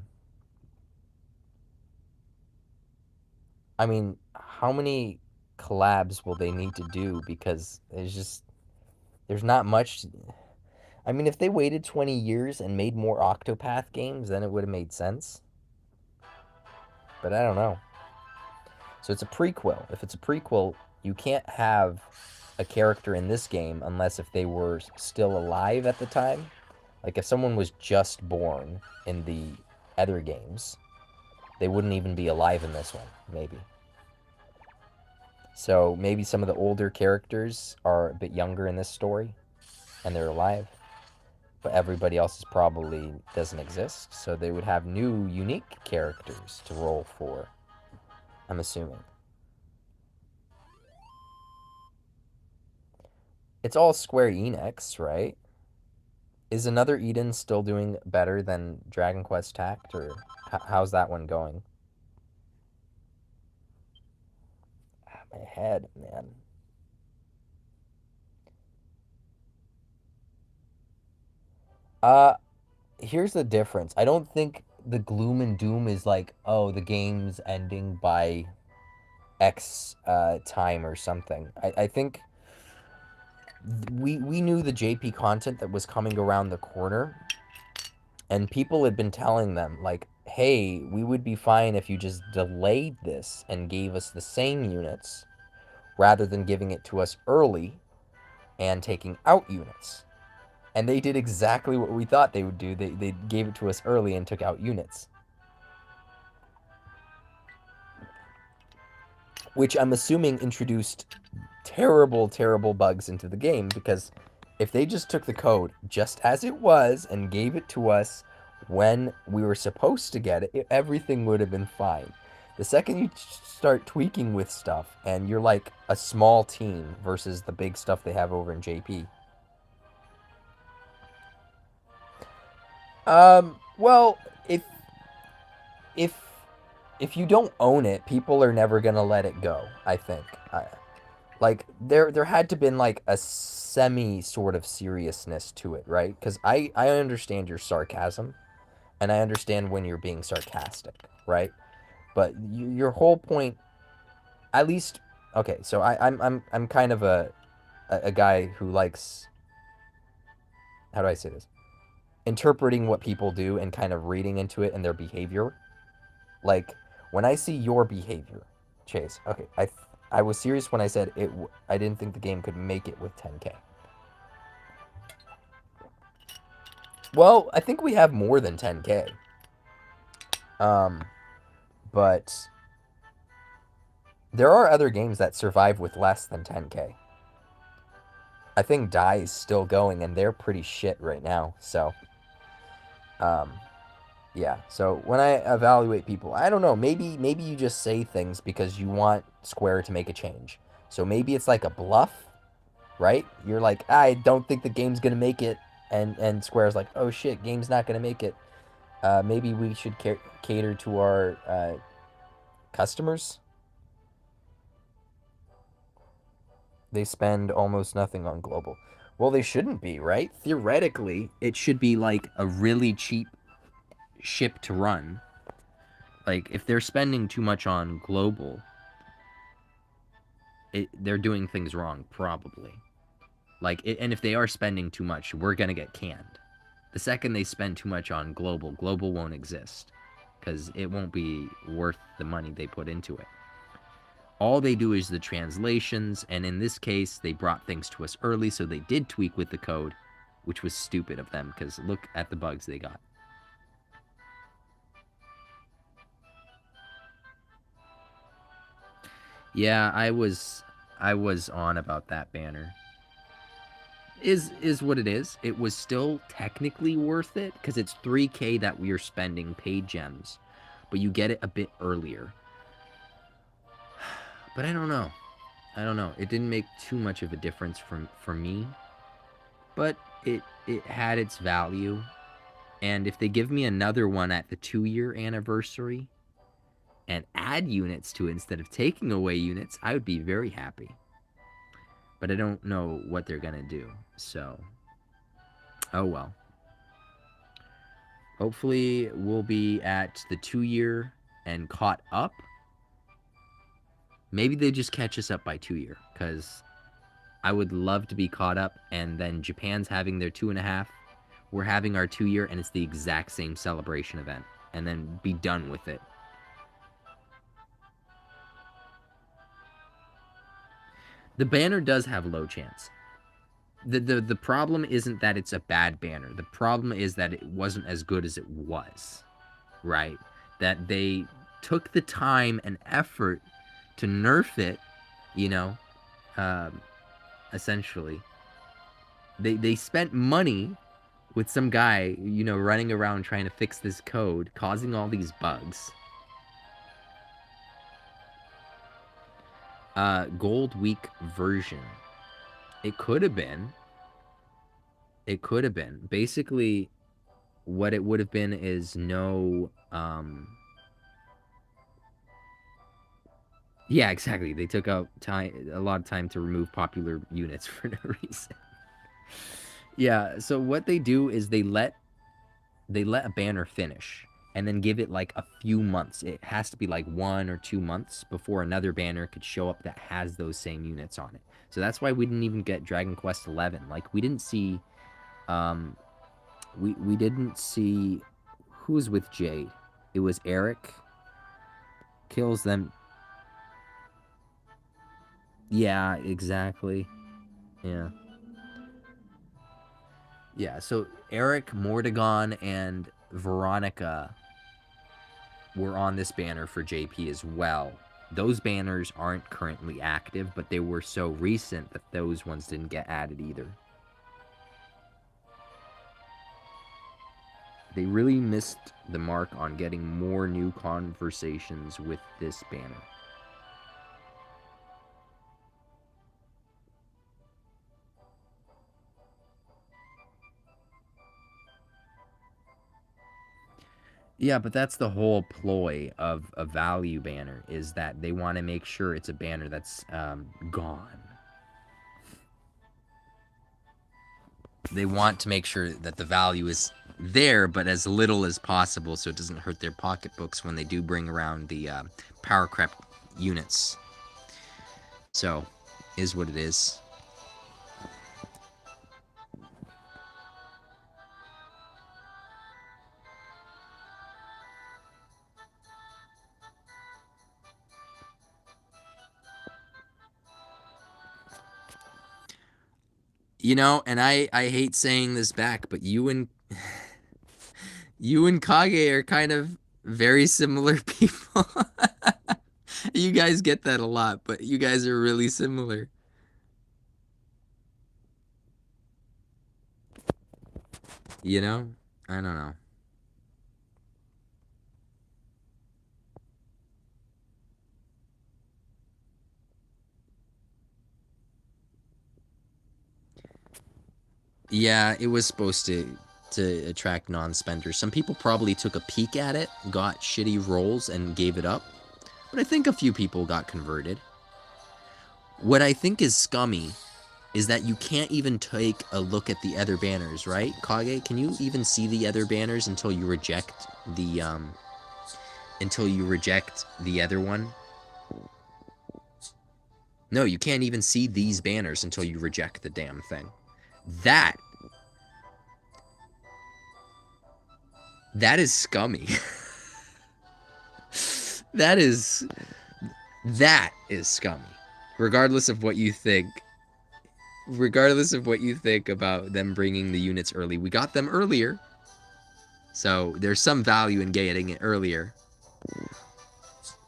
I mean, how many collabs will they need to do? Because there's not much. I mean, if they waited 20 years and made more Octopath games, then it would have made sense. But I don't know. So it's a prequel. If it's a prequel, you can't have a character in this game unless if they were still alive at the time. Like if someone was just born in the other games, they wouldn't even be alive in this one, maybe. So maybe some of the older characters are a bit younger in this story, and they're alive. But everybody else is probably doesn't exist, so they would have new, unique characters to roll for, I'm assuming. It's all Square Enix, right? Is Another Eden still doing better than Dragon Quest Tact, or how's that one going? My head, man. Here's the difference. I don't think the gloom and doom is like, oh, the game's ending by X time or something. I think we knew the JP content that was coming around the corner, and people had been telling them, like, hey, we would be fine if you just delayed this and gave us the same units rather than giving it to us early and taking out units. And they did exactly what we thought they would do. They gave it to us early and took out units. Which I'm assuming introduced terrible, terrible bugs into the game, because if they just took the code just as it was and gave it to us when we were supposed to get it, everything would have been fine. The second you start tweaking with stuff and you're like a small team versus the big stuff they have over in JP. Well, if you don't own it, people are never gonna let it go, I think. Like there had to been like a semi sort of seriousness to it, right? Because I understand your sarcasm, and I understand when you're being sarcastic, right? But your whole point, at least, okay. So I'm kind of a guy who likes, how do I say this? Interpreting what people do and kind of reading into it and their behavior. Like when I see your behavior, Chase. Okay, I was serious when I said it. I didn't think the game could make it with 10K. Well, I think we have more than 10K. But there are other games that survive with less than 10K. I think Die is still going, and they're pretty shit right now. So, yeah. So when I evaluate people, I don't know. Maybe you just say things because you want Square to make a change. So maybe it's like a bluff, right? You're like, I don't think the game's gonna make it, and Square's like, oh shit, game's not gonna make it. Maybe we should cater to our customers. They spend almost nothing on global. Well, they shouldn't be, right? Theoretically, it should be like a really cheap ship to run. Like, if they're spending too much on global, they're doing things wrong, probably. Like, and if they are spending too much, we're gonna get canned. The second they spend too much on global won't exist, because it won't be worth the money they put into it. All they do is the translations, and in this case, they brought things to us early, so they did tweak with the code, which was stupid of them, because look at the bugs they got. Yeah, I was on about that banner. Is what it is. It was still technically worth it, because it's 3K that we are spending paid gems, but you get it a bit earlier. But I don't know. It didn't make too much of a difference for me, but it had its value. And if they give me another one at the 2-year anniversary and add units to it instead of taking away units, I would be very happy. But I don't know what they're gonna do, so oh well. Hopefully we'll be at the 2-year and caught up. Maybe they just catch us up by 2-year, because I would love to be caught up, and then Japan's having their 2.5. We're having our 2-year, and it's the exact same celebration event, and then be done with it. The banner does have low chance. The problem isn't that it's a bad banner. The problem is that it wasn't as good as it was, right? That they took the time and effort to nerf it, you know, essentially. They spent money with some guy, you know, running around trying to fix this code, causing all these bugs. Gold Week version. It could have been. Basically, what it would have been is no, yeah, exactly. They took out a lot of time to remove popular units for no reason. Yeah, so what they do is they let a banner finish and then give it like a few months. It has to be like 1 or 2 months before another banner could show up that has those same units on it. So that's why we didn't even get Dragon Quest 11. Like, we didn't see we didn't see who was with Jade. It was Eric kills them. Yeah, exactly. Yeah. Yeah, so Eric, Mordegon, and Veronica were on this banner for JP as well. Those banners aren't currently active, but they were so recent that those ones didn't get added either. They really missed the mark on getting more new conversations with this banner. Yeah, but that's the whole ploy of a value banner, is that they want to make sure it's a banner that's gone. They want to make sure that the value is there, but as little as possible, so it doesn't hurt their pocketbooks when they do bring around the power creep units. So, is what it is. You know, and I hate saying this back, but you and Kage are kind of very similar people. You guys get that a lot, but you guys are really similar. You know? I don't know. Yeah, it was supposed to attract non-spenders. Some people probably took a peek at it, got shitty rolls, and gave it up. But I think a few people got converted. What I think is scummy is that you can't even take a look at the other banners, right? Kage, can you even see the other banners until you reject the other one? No, you can't even see these banners until you reject the damn thing. That is scummy. That is scummy. Regardless of what you think about them bringing the units early. We got them earlier. So there's some value in getting it earlier.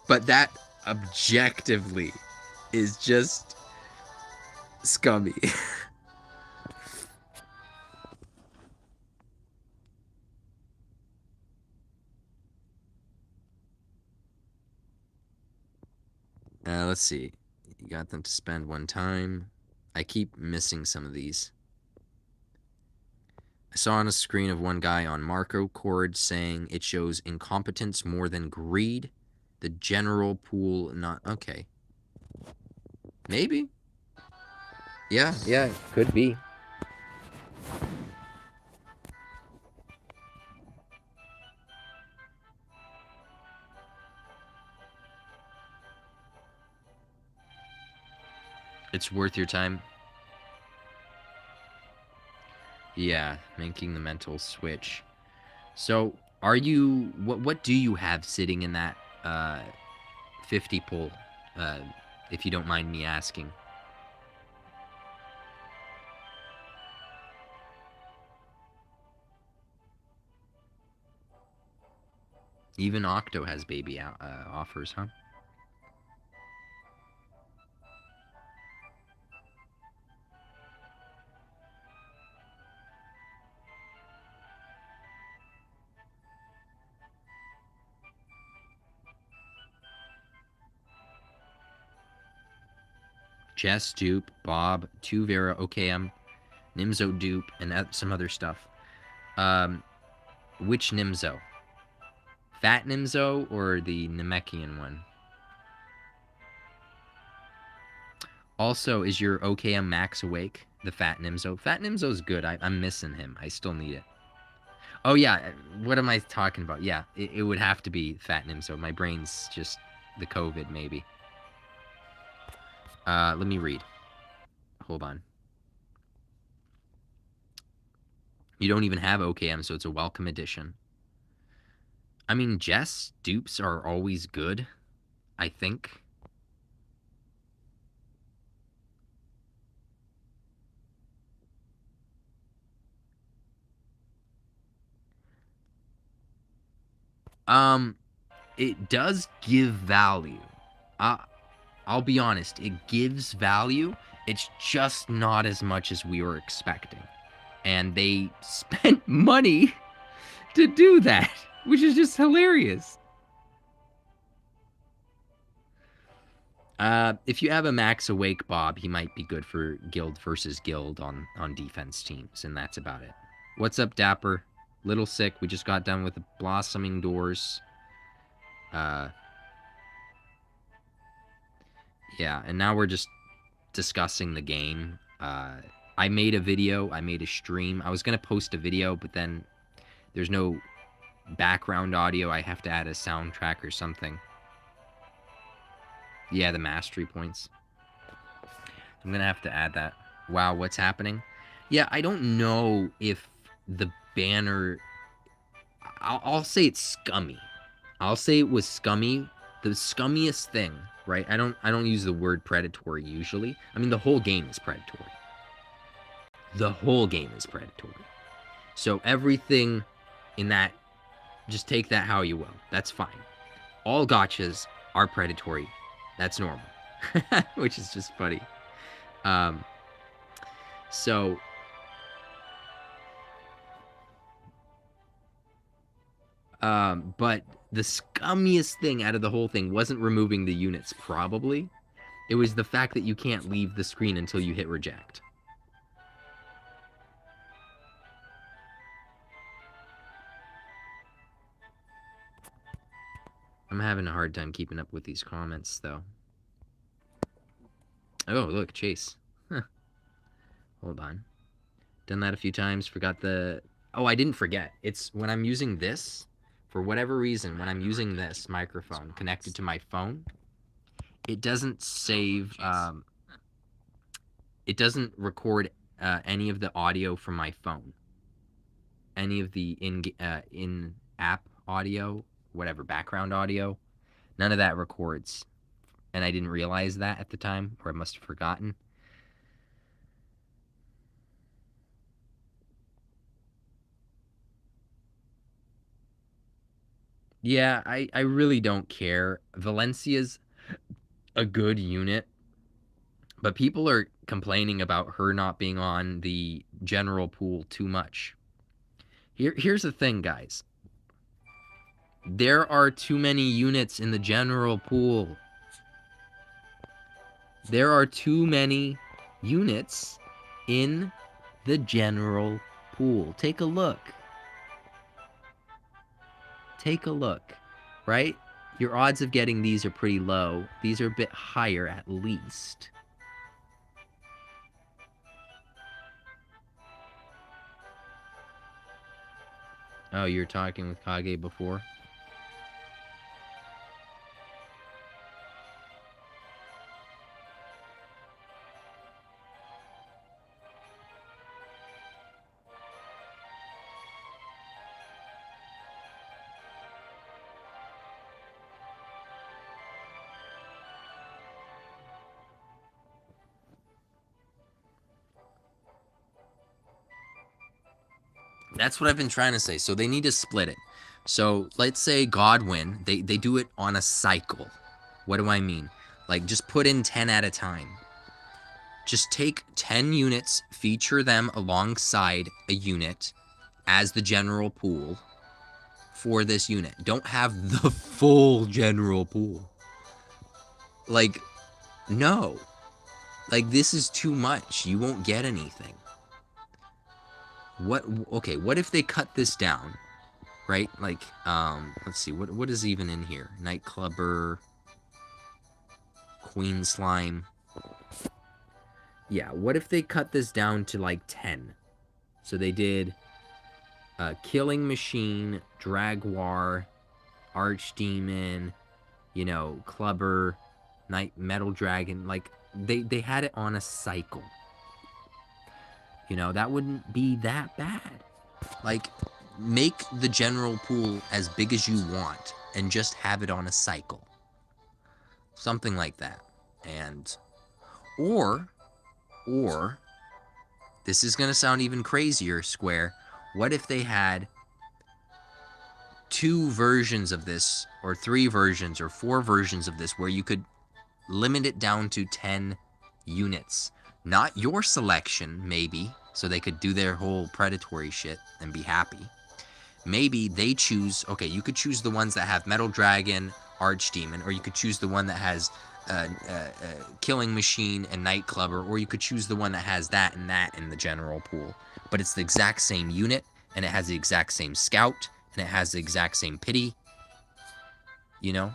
But that objectively is just scummy. Let's see. You got them to spend one time. I keep missing some of these. I saw on a screen of one guy on Marco Cord saying it shows incompetence more than greed. The general pool not... Okay. Maybe. Yeah, could be. It's worth your time. Yeah, making the mental switch. So, are you... What do you have sitting in that 50 pull? If you don't mind me asking. Even Octo has baby offers, huh? Jess dupe, Bob, 2 Vera, OKM, Nimzo dupe, and some other stuff. Which Nimzo? Fat Nimzo or the Namekian one? Also, is your OKM Max awake? The Fat Nimzo? Fat Nimzo's good. I'm missing him. I still need it. Oh, yeah. What am I talking about? Yeah, it would have to be Fat Nimzo. My brain's just the COVID, maybe. Let me read. Hold on. You don't even have OKM, so it's a welcome addition. I mean, Jess dupes are always good, I think. It does give value. I'll be honest, it gives value. It's just not as much as we were expecting. And they spent money to do that, which is just hilarious. If you have a Max Awake Bob, he might be good for guild versus guild on defense teams, and that's about it. What's up, Dapper? Little sick. We just got done with the Blossoming Doors. Yeah, and now we're just discussing the game. I made a video. I made a stream. I was going to post a video, but then there's no background audio. I have to add a soundtrack or something. Yeah, the mastery points. I'm going to have to add that. Wow, what's happening? Yeah, I don't know if the banner... I'll say it's scummy. I'll say it was scummy. The scummiest thing, right? I don't use the word predatory usually. I mean, the whole game is predatory. The whole game is predatory. So everything in that, just take that how you will. That's fine. All gotchas are predatory. That's normal. Which is just funny. But the scummiest thing out of the whole thing wasn't removing the units, probably. It was the fact that you can't leave the screen until you hit reject. I'm having a hard time keeping up with these comments, though. Oh, look, Chase. Huh. Hold on. Done that a few times. Forgot the... Oh, I didn't forget. It's when I'm using this, for whatever reason, when I'm using this microphone connected to my phone, it doesn't save... it doesn't record any of the audio from my phone. Any of the in-app audio, whatever, background audio. None of that records. And I didn't realize that at the time, or I must have forgotten. Yeah, I really don't care. Valencia's a good unit, but people are complaining about her not being on the general pool too much. Here's the thing, guys. There are too many units in the general pool. There are too many units in the general pool. Take a look. Take a look, right? Your odds of getting these are pretty low. These are a bit higher at least. Oh, you were talking with Kage before? That's what I've been trying to say. So they need to split it. So let's say Godwin, they do it on a cycle. What do I mean? Like, just put in 10 at a time. Just take 10 units, feature them alongside a unit as the general pool for this unit. Don't have the full general pool. Like, no. Like, this is too much. You won't get anything. Okay, what if they cut this down? Right? Like, let's see, what is even in here? Nightclubber, Queen Slime. Yeah, what if they cut this down to like 10? So they did Killing Machine, Dragwar, Archdemon, you know, Clubber, Night Metal Dragon. Like, they had it on a cycle. You know, that wouldn't be that bad. Like, make the general pool as big as you want and just have it on a cycle. Something like that. And, or, this is going to sound even crazier, Square. What if they had 2 versions of this, or 3 versions, or 4 versions of this, where you could limit it down to 10 units? Not your selection, maybe, so they could do their whole predatory shit and be happy. Maybe they choose, okay, you could choose the ones that have Metal Dragon, Archdemon, or you could choose the one that has Killing Machine and Nightclubber, or you could choose the one that has that and that in the general pool. But it's the exact same unit, and it has the exact same scout, and it has the exact same pity. You know?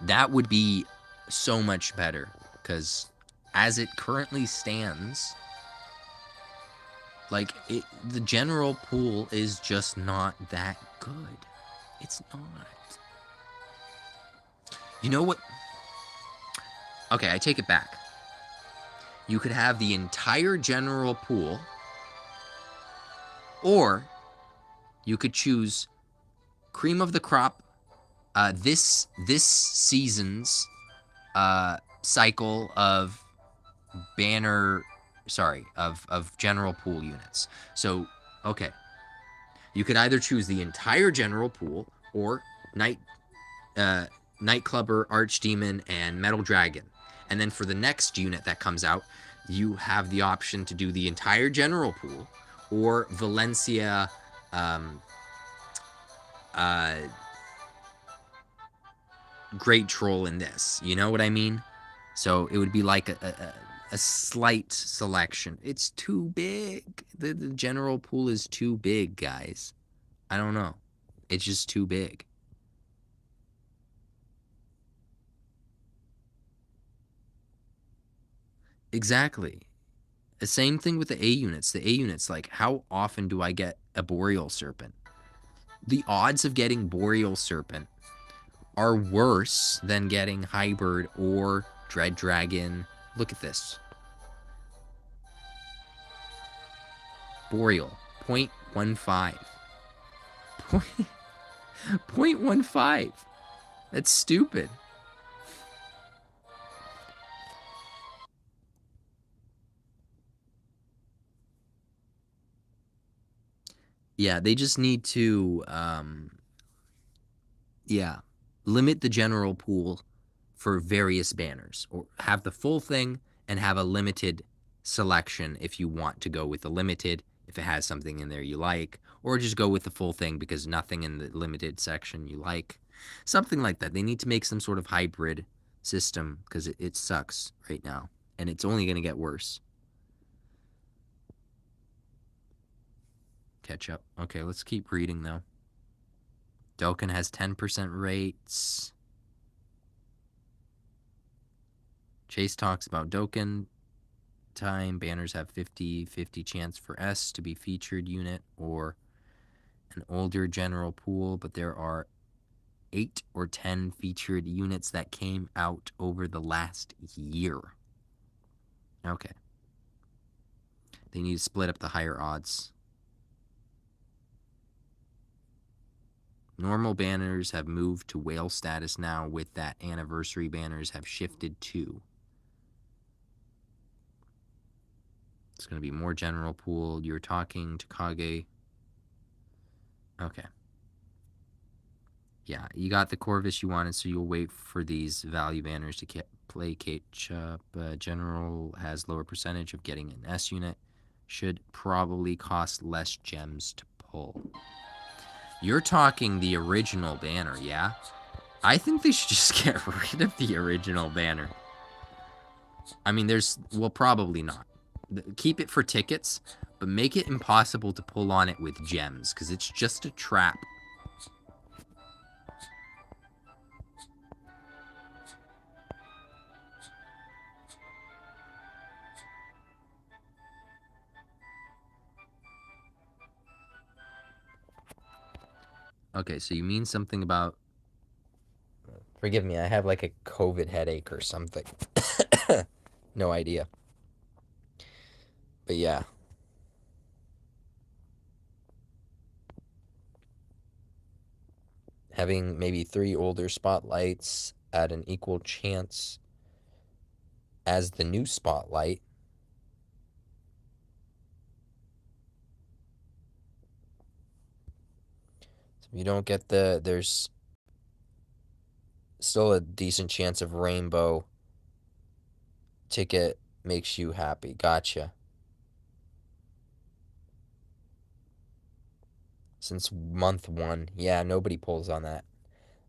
That would be so much better, because as it currently stands, like, the general pool is just not that good. It's not. You know what? Okay, I take it back. You could have the entire general pool, or you could choose cream of the crop, this season's cycle of of general pool units. So, okay. You could either choose the entire general pool or Nightclubber, Archdemon, and Metal Dragon. And then for the next unit that comes out, you have the option to do the entire general pool or Valencia Great Troll in this. You know what I mean? So it would be like a slight selection. It's too big. The general pool is too big, guys. I don't know. It's just too big. Exactly. The same thing with the A units. The A units, like, how often do I get a Boreal Serpent? The odds of getting Boreal Serpent are worse than getting Hybrid or Dread Dragon. Look at this. Boreal, 0.15. 0.15. That's stupid. Yeah, they just need to, limit the general pool for various banners, or have the full thing and have a limited selection if you want to go with the limited, if it has something in there you like, or just go with the full thing because nothing in the limited section you like. Something like that. They need to make some sort of hybrid system because it sucks right now, and it's only going to get worse. Catch up. Okay, let's keep reading though. Dokkan has 10% rates. Chase talks about Dokkan time. Banners have 50-50 chance for S to be featured unit or an older general pool, but there are 8 or 10 featured units that came out over the last year. Okay. They need to split up the higher odds. Normal banners have moved to whale status now, with that anniversary banners have shifted to. It's going to be more general pool. You're talking to Kage. Okay. Yeah, you got the Corvus you wanted, so you'll wait for these value banners to play catch up. General has lower percentage of getting an S unit. Should probably cost less gems to pull. You're talking the original banner, yeah? I think they should just get rid of the original banner. I mean, well, probably not. Keep it for tickets, but make it impossible to pull on it with gems, because it's just a trap. Okay, so you mean something about... Forgive me, I have like a COVID headache or something. No idea. But yeah. Having maybe 3 older spotlights at an equal chance as the new spotlight. So if you don't get there's still a decent chance of rainbow. Ticket makes you happy. Gotcha. Since month 1. Yeah, nobody pulls on that.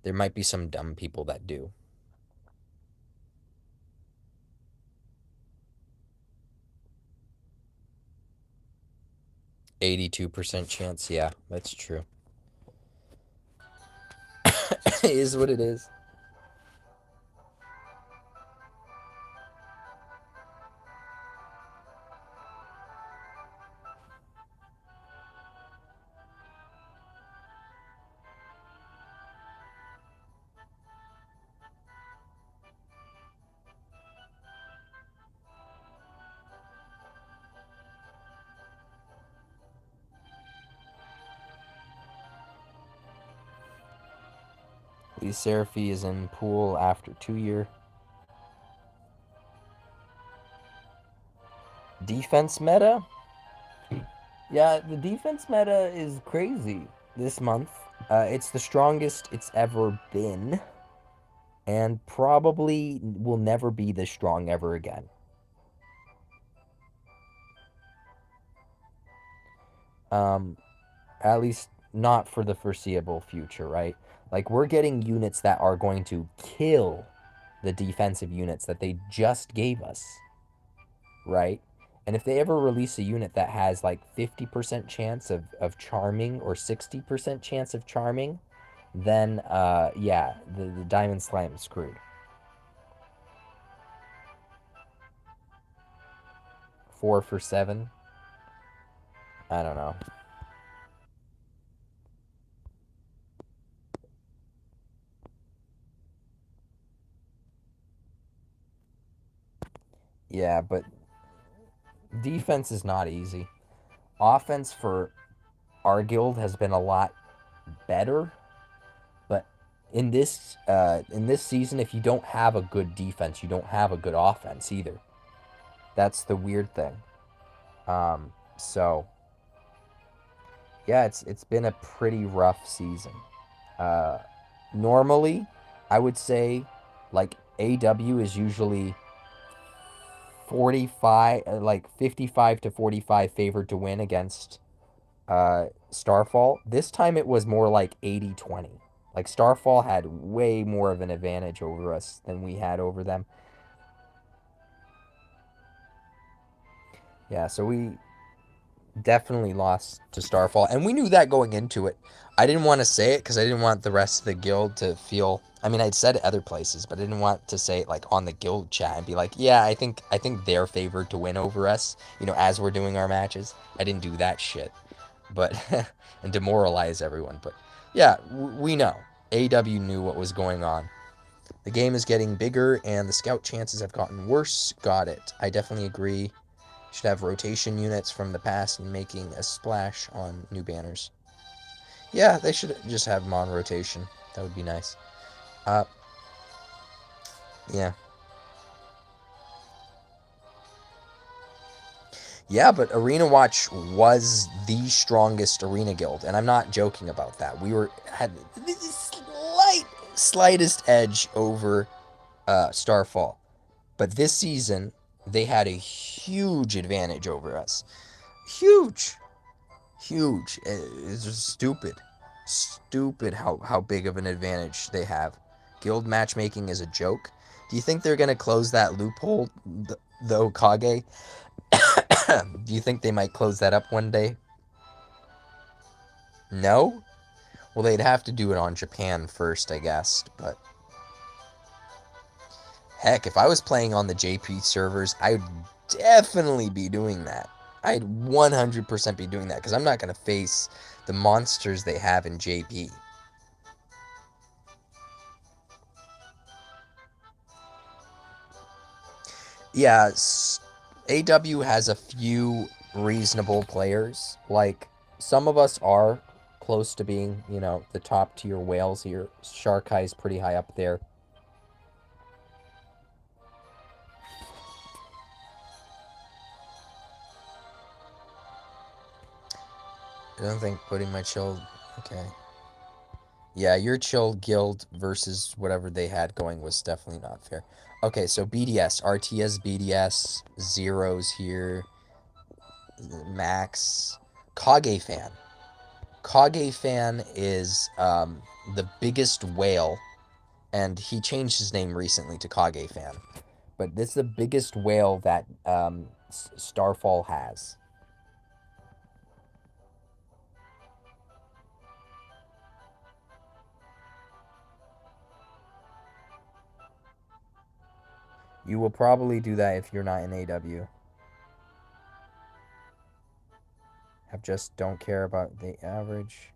There might be some dumb people that do. %82 chance. Yeah, that's true. It is what it is. Lee Seraphy is in pool after 2 year. Defense meta? Yeah, the defense meta is crazy this month. It's the strongest it's ever been, and probably will never be this strong ever again. At least not for the foreseeable future, right? Like, we're getting units that are going to kill the defensive units that they just gave us, right? And if they ever release a unit that has like 50% chance of charming or 60% chance of charming, then yeah, the Diamond Slam is screwed. 4 for 7. I don't know. Yeah, but defense is not easy. Offense for our guild has been a lot better, but in this season, if you don't have a good defense, you don't have a good offense either. That's the weird thing. So yeah, it's been a pretty rough season. Normally, I would say like AW is usually 45, like 55 to 45 favored to win against Starfall. This time it was more like 80-20. Like Starfall had way more of an advantage over us than we had over them. Yeah, so we definitely lost to Starfall, and we knew that going into it. I didn't want to say it because I didn't want the rest of the guild to feel. I mean, I'd said it other places, but I didn't want to say it like on the guild chat and be like, "Yeah, I think they're favored to win over us." You know, as we're doing our matches, I didn't do that shit, but and demoralize everyone. But yeah, we know. AW knew what was going on. The game is getting bigger, and the scout chances have gotten worse. Got it. I definitely agree. Should have rotation units from the past and making a splash on new banners. Yeah, they should just have them on rotation. That would be nice. Yeah. Yeah, but Arena Watch was the strongest arena guild, and I'm not joking about that. We had the slightest edge over Starfall, but this season they had a huge advantage over us. Huge. It's just stupid how big of an advantage they have. Guild matchmaking is a joke. Do you think they're gonna close that loophole, though, Kage? Do you think they might close that up one day? No? Well, they'd have to do it on Japan first, I guess, but heck, if I was playing on the JP servers, I'd definitely be doing that. I'd 100% be doing that, because I'm not going to face the monsters they have in JP. Yeah, AW has a few reasonable players. Like, some of us are close to being, you know, the top tier whales here. Sharkai's pretty high up there. I don't think putting my chill... Okay. Yeah, your chill guild versus whatever they had going was definitely not fair. Okay, so BDS. RTS, BDS. Zeros here. Max. Kage fan. Kage fan is the biggest whale, and he changed his name recently to Kage fan. But this is the biggest whale that Starfall has. You will probably do that if you're not in AW. Just don't care about the average.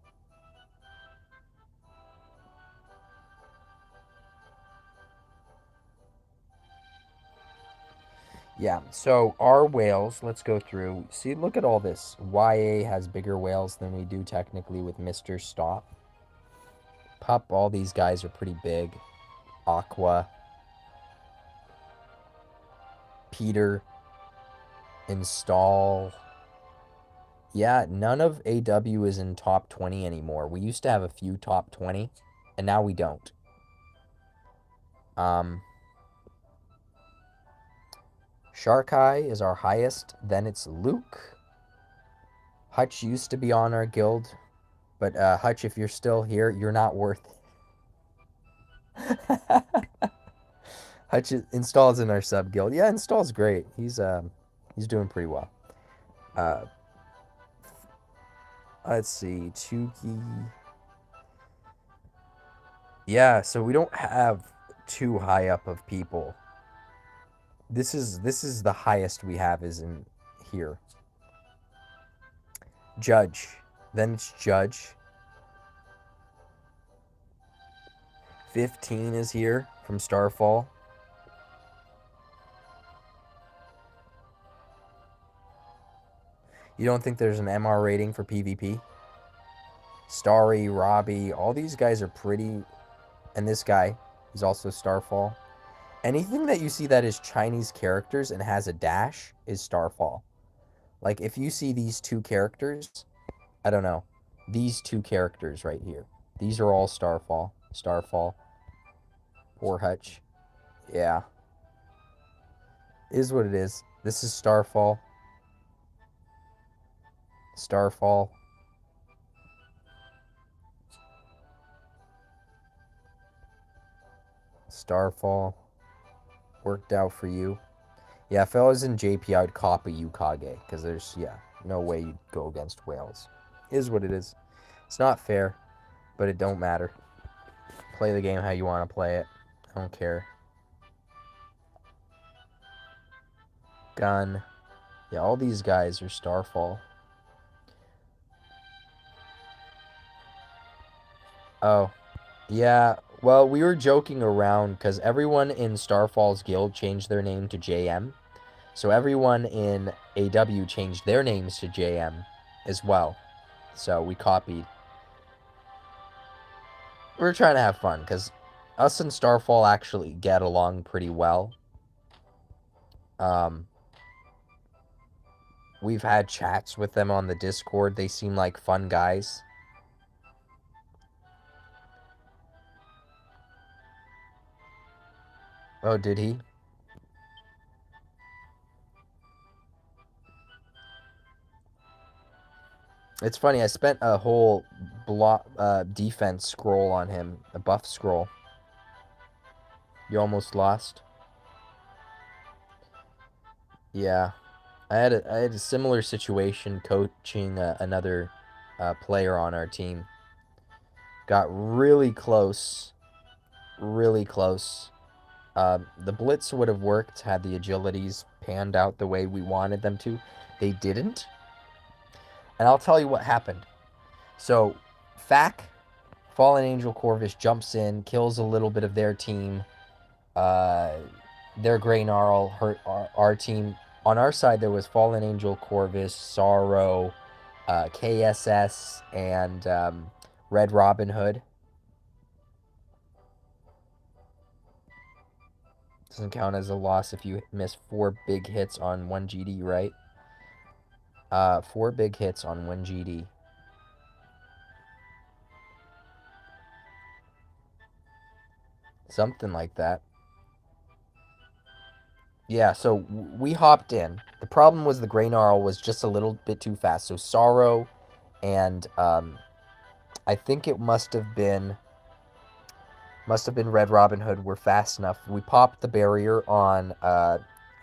Yeah, so our whales, let's go through. See, look at all this. YA has bigger whales than we do technically with Mr. Stop. Pup, all these guys are pretty big. Aqua. Peter. Install. Yeah, none of AW is in top 20 anymore. We used to have a few top 20, and now we don't. Shark Eye is our highest. Then it's Luke. Hutch used to be on our guild. But Hutch, if you're still here, you're not worth it. Hutch installs in our sub guild. Yeah, install's great. He's doing pretty well. Let's see, Chuki. Yeah, so we don't have too high up of people. This is the highest we have is in here. Judge. Then it's Judge. 15 is here from Starfall. You don't think there's an MR rating for PvP? Starry, Robbie, all these guys are pretty... And this guy is also Starfall. Anything that you see that is Chinese characters and has a dash is Starfall. Like, if you see these two characters, I don't know. These two characters right here. These are all Starfall. Starfall. Poor Hutch. Yeah. Is what it is. This is Starfall. Starfall. Starfall. Worked out for you. Yeah, if I was in JP, I'd copy you, Kage. Because there's, yeah, no way you'd go against Wales. Is what it is. It's not fair, but it don't matter. Play the game how you want to play it. I don't care. Gun. Yeah, all these guys are Starfall. Oh. Yeah, well, we were joking around because everyone in Starfall's guild changed their name to JM. So everyone in AW changed their names to JM as well. So we copied. We're trying to have fun because us and Starfall actually get along pretty well. We've had chats with them on the Discord. They seem like fun guys. Oh, did he? It's funny, I spent a whole defense scroll on him, a buff scroll. You almost lost? Yeah. I had a similar situation coaching another player on our team. Got really close. Really close. The blitz would have worked had the agilities panned out the way we wanted them to. They didn't. And I'll tell you what happened. So, Fack, Fallen Angel Corvus jumps in, kills a little bit of their team. Their Grey Gnarl hurt our team. On our side, there was Fallen Angel Corvus, Sorrow, KSS, and Red Robin Hood. Doesn't count as a loss if you miss 4 big hits on 1 GD, right? 4 big hits on 1 GD. Something like that. Yeah, so we hopped in. The problem was the Grey Gnarl was just a little bit too fast. So Sorrow and I think it must have been Red Robin Hood were fast enough. We popped the barrier on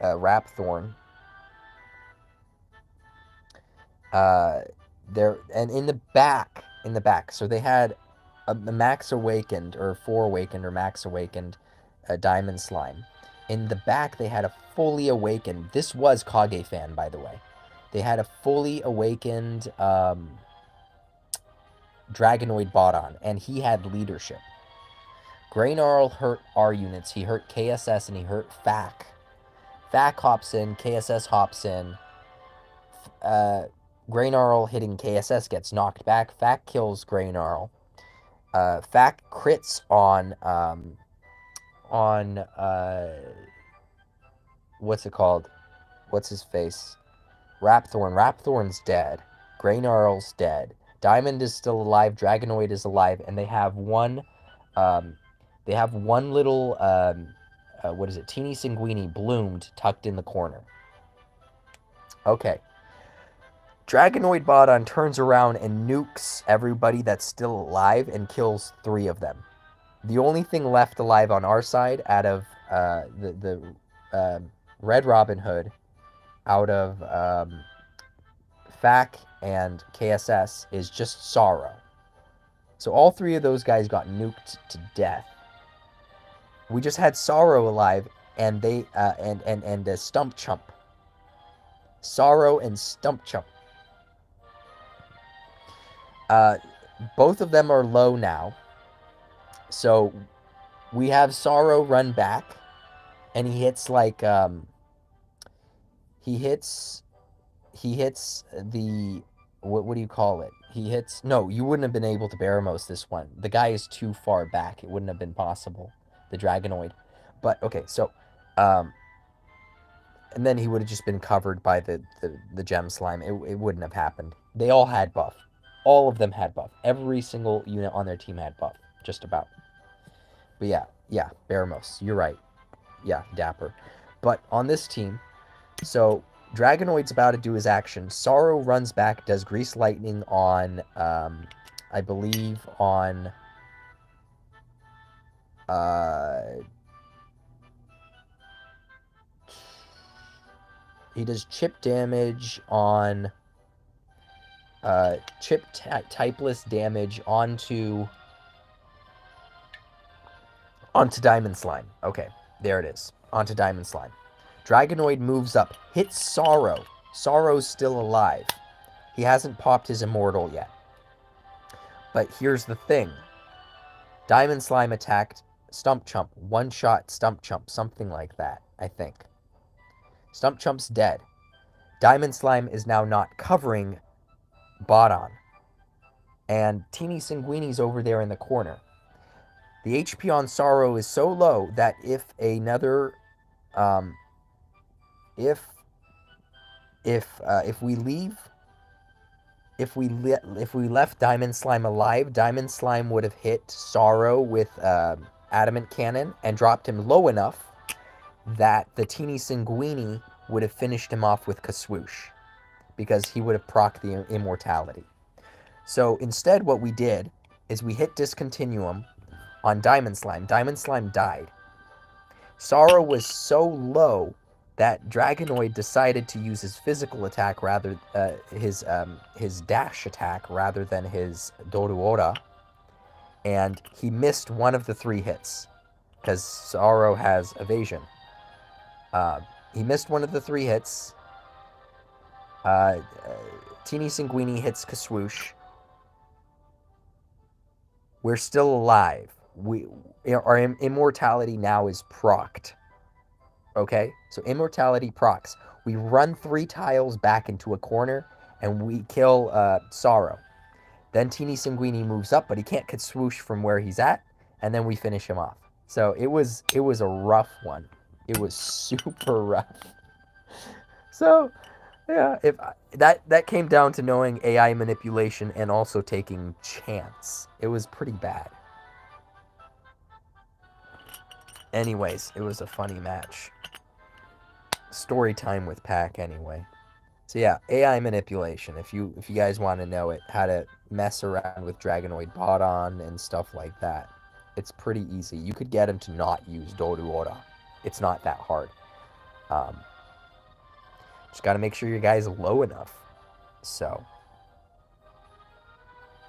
Rapthorn. There and in the back. So they had a Max Awakened or 4 Awakened or Max Awakened Diamond Slime. In the back, they had a fully awakened. This was Kage fan, by the way. They had a fully awakened Dragonoid Botan, and he had leadership. Grey Gnarl hurt our units. He hurt KSS and he hurt Fack. Fack hops in, KSS hops in. Grey Gnarl hitting KSS gets knocked back. Fack kills Grey Gnarl. Fack crits on what's it called? What's his face? Rapthorn. Rapthorn's dead. Grey Gnarl's dead. Diamond is still alive. Dragonoid is alive, and they have one little what is it? Teeny Sanguini bloomed tucked in the corner. Okay. Dragonoid Botan turns around and nukes everybody that's still alive and kills 3 of them. The only thing left alive on our side out of the Red Robin Hood, out of Fack and KSS, is just Sorrow. So all 3 of those guys got nuked to death. We just had Sorrow alive, and they and Stump Chump. Sorrow and Stumpchump. Both of them are low now. So we have Sorrow run back, and he hits like he hits the what do you call it? He hits no, you wouldn't have been able to Baramos this one. The guy is too far back. It wouldn't have been possible. The Dragonoid. But okay, so and then he would have just been covered by the gem slime. It wouldn't have happened. They all had buff. All of them had buff. Every single unit on their team had buff. Just about. But yeah, Baramos. You're right. Yeah, Dapper. But on this team, so Dragonoid's about to do his action. Sorrow runs back, does Grease Lightning on, I believe on, he does chip damage on, typeless damage onto Diamond Slime. Okay, there it is. Onto Diamond Slime. Dragonoid moves up, hits Sorrow. Sorrow's still alive. He hasn't popped his Immortal yet. But here's the thing. Diamond Slime attacked Stumpchump. One-shot Stumpchump. Something like that, I think. Stumpchump's dead. Diamond Slime is now not covering Bodon. And Teeny Sanguini's over there in the corner. The HP on Sorrow is so low that if another... if we left Diamond Slime alive, Diamond Slime would have hit Sorrow with Adamant Cannon and dropped him low enough that the Teeny Sanguini would have finished him off with Kaswoosh, because he would have procced the Immortality. So instead what we did is we hit Discontinuum on Diamond Slime. Diamond Slime died. Sorrow was so low that Dragonoid decided to use his physical attack rather his dash attack rather than his Doruora, and he missed one of the 3 hits because Sorrow has evasion. He missed one of the 3 hits. Teeny Sanguini hits Kaswoosh. We're still alive. Our immortality now is procced. Okay? So immortality procs. We run 3 tiles back into a corner, and we kill Sorrow. Then Teeny Sanguini moves up, but he can't Kaswoosh from where he's at, and then we finish him off. So it was a rough one. It was super rough. So, yeah, if that came down to knowing AI manipulation and also taking chance. It was pretty bad. Anyways, it was a funny match. Story time with Pack anyway. So yeah, AI manipulation. If you guys want to know it, how to mess around with Dragonoid Bodon and stuff like that, it's pretty easy. You could get him to not use Doruora. It's not that hard. Just got to make sure your guy's low enough. So,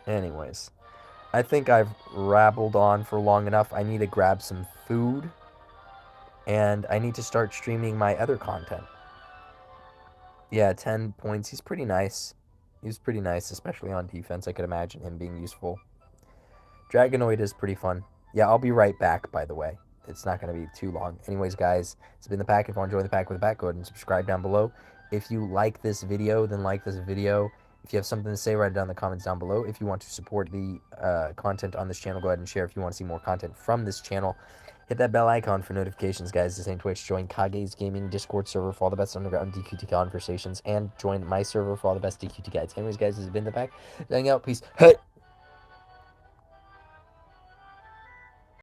anyways, I think I've rabbled on for long enough. I need to grab some food, and I need to start streaming my other content. Yeah, 10 points. He's pretty nice. He's pretty nice, especially on defense. I could imagine him being useful. Dragonoid is pretty fun. Yeah, I'll be right back, by the way. It's not going to be too long. Anyways, guys, it's been the Pack. If you want to join the Pack with the Pack, go ahead and subscribe down below. If you like this video, then like this video. If you have something to say, write it down in the comments down below. If you want to support the content on this channel, go ahead and share. If you want to see more content from this channel, hit that bell icon for notifications, guys. This ain't Twitch. Join Kage's Gaming Discord server for all the best underground DQT conversations, and join my server for all the best DQT guides. Anyways, guys, this has been the Pack. Hang out. Peace. Hey.